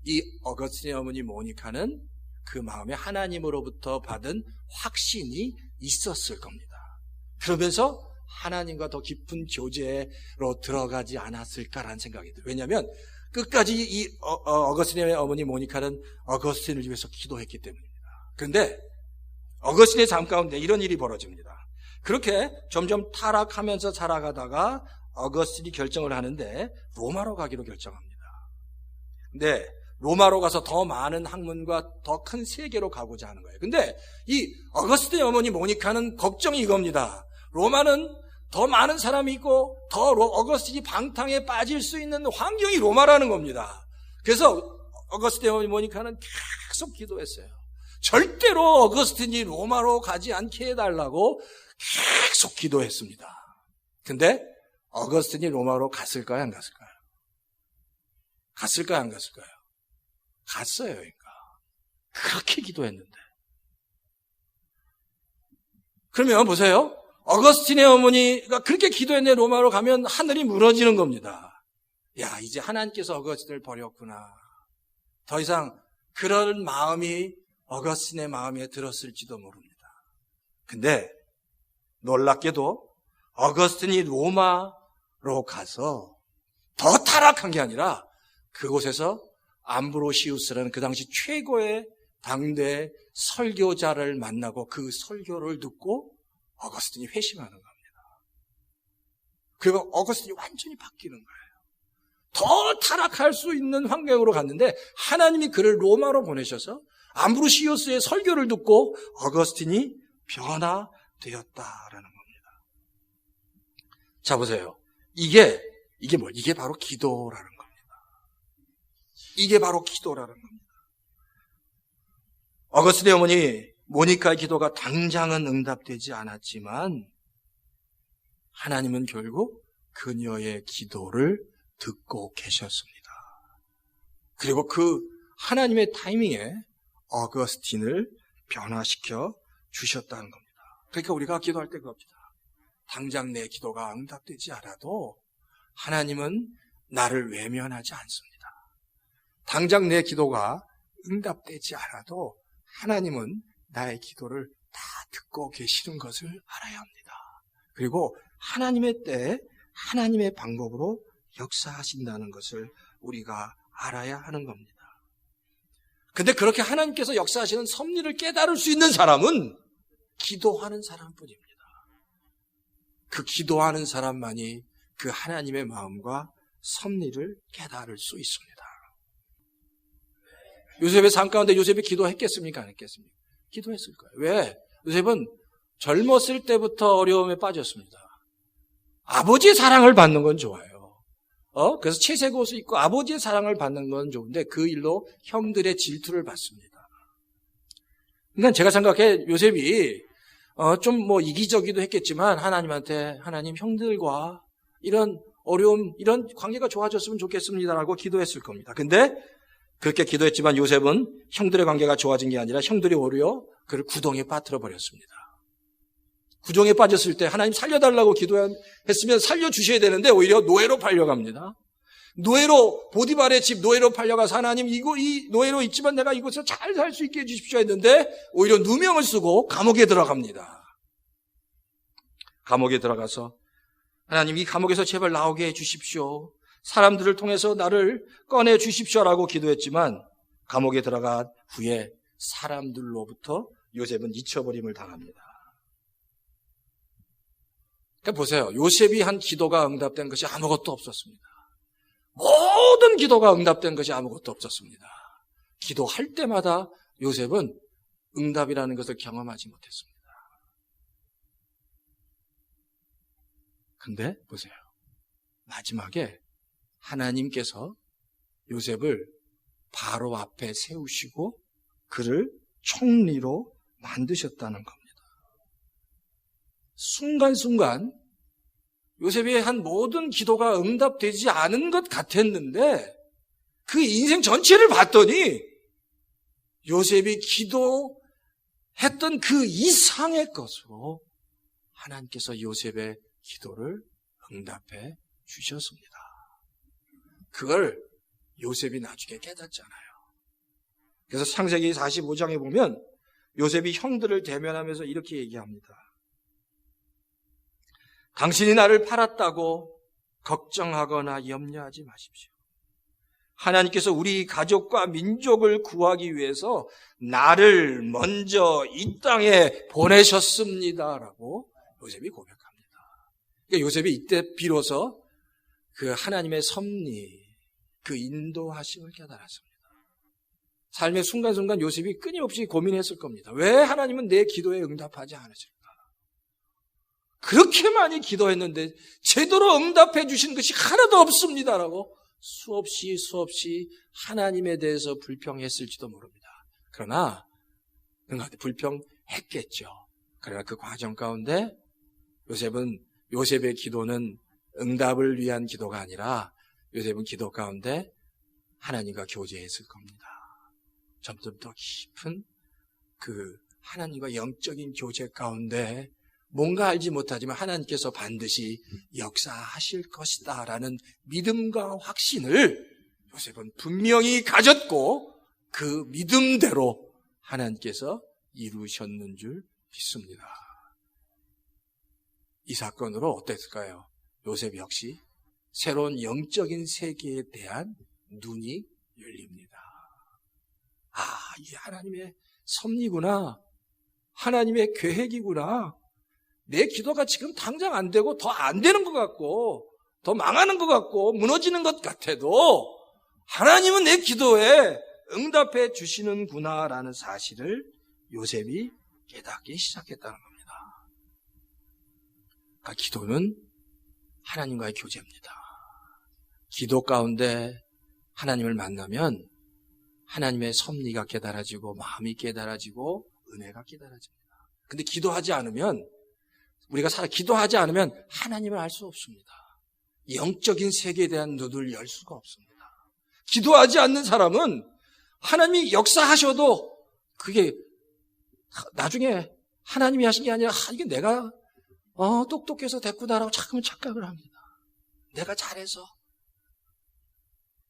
이 어거스틴의 어머니 모니카는 그 마음에 하나님으로부터 받은 확신이 있었을 겁니다. 그러면서 하나님과 더 깊은 교제로 들어가지 않았을까라는 생각이 들어요. 왜냐하면 끝까지 이 어거스틴의 어머니 모니카는 어거스틴을 위해서 기도했기 때문입니다. 그런데 어거스틴의 삶 가운데 이런 일이 벌어집니다. 그렇게 점점 타락하면서 살아가다가 어거스틴이 결정을 하는데 로마로 가기로 결정합니다. 근데 로마로 가서 더 많은 학문과 더 큰 세계로 가고자 하는 거예요. 근데 이 어거스틴의 어머니 모니카는 걱정이 이겁니다. 로마는 더 많은 사람이 있고 더 어거스틴이 방탕에 빠질 수 있는 환경이 로마라는 겁니다. 그래서 어거스틴의 어머니 모니카는 계속 기도했어요. 절대로 어거스틴이 로마로 가지 않게 해달라고 계속 기도했습니다. 근데 어거스틴이 로마로 갔을까요? 안 갔을까요? 갔을까요? 안 갔을까요? 갔어요. 그러니까 그렇게 기도했는데. 그러면 보세요. 어거스틴의 어머니가 그렇게 기도했는데 로마로 가면 하늘이 무너지는 겁니다. 야, 이제 하나님께서 어거스틴을 버렸구나. 더 이상 그런 마음이 어거스틴의 마음에 들었을지도 모릅니다. 근데 놀랍게도 어거스틴이 로마로 가서 더 타락한 게 아니라 그곳에서 암브로시우스라는 그 당시 최고의 당대 설교자를 만나고 그 설교를 듣고 어거스틴이 회심하는 겁니다. 그리고 어거스틴이 완전히 바뀌는 거예요. 더 타락할 수 있는 환경으로 갔는데 하나님이 그를 로마로 보내셔서 암브로시우스의 설교를 듣고 어거스틴이 변화되었다라는 겁니다. 자, 보세요. 이게 바로 기도라는 겁니다. 이게 바로 기도라는 겁니다. 어거스틴의 어머니 모니카의 기도가 당장은 응답되지 않았지만 하나님은 결국 그녀의 기도를 듣고 계셨습니다. 그리고 그 하나님의 타이밍에 어거스틴을 변화시켜 주셨다는 겁니다. 그러니까 우리가 기도할 때 그럽니다. 당장 내 기도가 응답되지 않아도 하나님은 나를 외면하지 않습니다. 당장 내 기도가 응답되지 않아도 하나님은 나의 기도를 다 듣고 계시는 것을 알아야 합니다. 그리고 하나님의 때에 하나님의 방법으로 역사하신다는 것을 우리가 알아야 하는 겁니다. 근데 그렇게 하나님께서 역사하시는 섭리를 깨달을 수 있는 사람은 기도하는 사람뿐입니다. 그 기도하는 사람만이 그 하나님의 마음과 섭리를 깨달을 수 있습니다. 요셉의 삶 가운데 요셉이 기도했겠습니까? 안 했겠습니까? 기도했을 거예요. 왜? 요셉은 젊었을 때부터 어려움에 빠졌습니다. 아버지의 사랑을 받는 건 좋아요. 그래서 채색 옷을 입고 아버지의 사랑을 받는 건 좋은데 그 일로 형들의 질투를 받습니다. 그러니까 제가 생각해 요셉이 좀 이기적이도 했겠지만 하나님한테 하나님 형들과 이런 어려움, 이런 관계가 좋아졌으면 좋겠습니다라고 기도했을 겁니다. 근데 그렇게 기도했지만 요셉은 형들의 관계가 좋아진 게 아니라 형들이 오히려 그를 구덩이에 빠뜨려 버렸습니다. 구덩이에 빠졌을 때 하나님 살려달라고 기도했으면 살려주셔야 되는데 오히려 노예로 팔려갑니다. 노예로 보디발의 집 노예로 팔려가서 하나님 이 노예로 있지만 내가 이곳에서 잘 살 수 있게 해주십시오 했는데 오히려 누명을 쓰고 감옥에 들어갑니다. 감옥에 들어가서 하나님 이 감옥에서 제발 나오게 해주십시오. 사람들을 통해서 나를 꺼내 주십시오라고 기도했지만 감옥에 들어간 후에 사람들로부터 요셉은 잊혀버림을 당합니다. 그러니까 보세요. 요셉이 한 기도가 응답된 것이 아무것도 없었습니다. 모든 기도가 응답된 것이 아무것도 없었습니다. 기도할 때마다 요셉은 응답이라는 것을 경험하지 못했습니다. 근데 보세요. 마지막에 하나님께서 요셉을 바로 앞에 세우시고 그를 총리로 만드셨다는 겁니다. 순간순간 요셉이 한 모든 기도가 응답되지 않은 것 같았는데 그 인생 전체를 봤더니 요셉이 기도했던 그 이상의 것으로 하나님께서 요셉의 기도를 응답해 주셨습니다. 그걸 요셉이 나중에 깨닫잖아요. 그래서 창세기 45장에 보면 요셉이 형들을 대면하면서 이렇게 얘기합니다. 당신이 나를 팔았다고 걱정하거나 염려하지 마십시오. 하나님께서 우리 가족과 민족을 구하기 위해서 나를 먼저 이 땅에 보내셨습니다라고 요셉이 고백합니다. 그러니까 요셉이 이때 비로소 그 하나님의 섭리, 그 인도하심을 깨달았습니다. 삶의 순간순간 요셉이 끊임없이 고민했을 겁니다. 왜 하나님은 내 기도에 응답하지 않으실까? 그렇게 많이 기도했는데 제대로 응답해 주신 것이 하나도 없습니다라고 수없이 하나님에 대해서 불평했을지도 모릅니다. 그러나 불평했겠죠. 그러나 그 과정 가운데 요셉의 기도는 응답을 위한 기도가 아니라 요셉은 기도 가운데 하나님과 교제했을 겁니다. 점점 더 깊은 그 하나님과 영적인 교제 가운데 뭔가 알지 못하지만 하나님께서 반드시 역사하실 것이다 라는 믿음과 확신을 요셉은 분명히 가졌고 그 믿음대로 하나님께서 이루셨는 줄 믿습니다. 이 사건으로 어땠을까요? 요셉 역시 새로운 영적인 세계에 대한 눈이 열립니다. 이게 하나님의 섭리구나. 하나님의 계획이구나. 내 기도가 지금 당장 안 되고 더 안 되는 것 같고 더 망하는 것 같고 무너지는 것 같아도 하나님은 내 기도에 응답해 주시는구나라는 사실을 요셉이 깨닫기 시작했다는 겁니다. 그러니까 기도는 하나님과의 교제입니다. 기도 가운데 하나님을 만나면 하나님의 섭리가 깨달아지고 마음이 깨달아지고 은혜가 깨달아집니다. 근데 기도하지 않으면 우리가 기도하지 않으면 하나님을 알 수 없습니다. 영적인 세계에 대한 눈을 열 수가 없습니다. 기도하지 않는 사람은 하나님이 역사하셔도 그게 나중에 하나님이 하신 게 아니라 이게 내가 똑똑해서 됐구나라고 자꾸만 착각을 합니다. 내가 잘해서.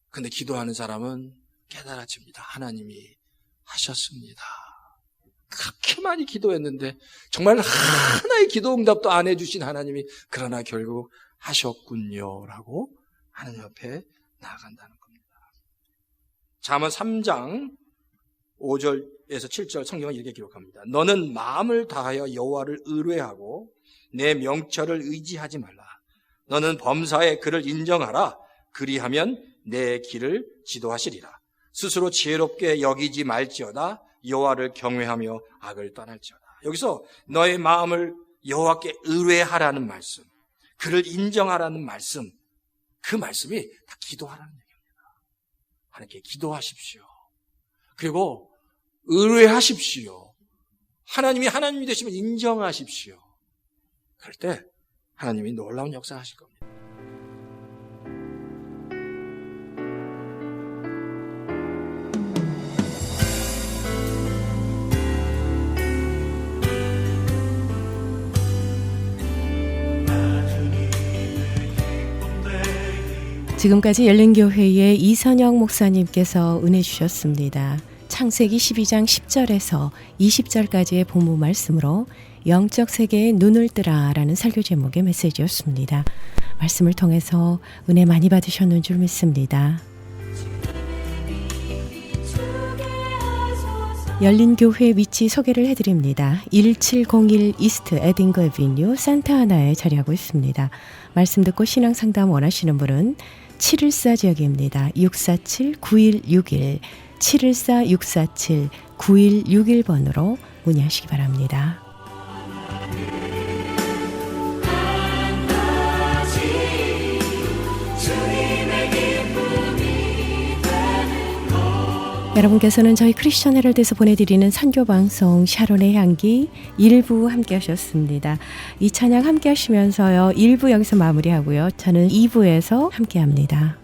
근데 기도하는 사람은 깨달아집니다. 하나님이 하셨습니다. 그렇게 많이 기도했는데 정말 하나의 기도 응답도 안 해주신 하나님이 그러나 결국 하셨군요 라고 하나님 앞에 나아간다는 겁니다. 잠언 3장 5절에서 7절 성경은 이렇게 기록합니다. 너는 마음을 다하여 여호와를 의뢰하고 내 명철을 의지하지 말라. 너는 범사에 그를 인정하라. 그리하면 내 길을 지도하시리라. 스스로 지혜롭게 여기지 말지어다. 여호와를 경외하며 악을 떠날지어다. 여기서 너의 마음을 여호와께 의뢰하라는 말씀, 그를 인정하라는 말씀, 그 말씀이 다 기도하라는 얘기입니다. 하나님께 기도하십시오. 그리고 의뢰하십시오. 하나님이 하나님이 되시면 인정하십시오. 그럴 때 하나님이 놀라운 역사 하실 겁니다. 지금까지 열린교회의 이선영 목사님께서 은혜 주셨습니다. 창세기 12장 10절에서 20절까지의 본문 말씀으로 영적 세계에 눈을 뜨라 라는 설교 제목의 메시지였습니다. 말씀을 통해서 은혜 많이 받으셨는 줄 믿습니다. 열린교회 위치 소개를 해드립니다. 1701 이스트 에딩거 애비뉴 산타하나에 자리하고 있습니다. 말씀 듣고 신앙상담 원하시는 분은 714 지역입니다. 647-9161 714-647-9161번으로 문의하시기 바랍니다. 여러분께서는 저희 크리스천 헤럴드에서 보내드리는 선교방송 샤론의 향기 1부 함께 하셨습니다. 이 찬양 함께 하시면서요. 1부 여기서 마무리하고요. 저는 2부에서 함께 합니다.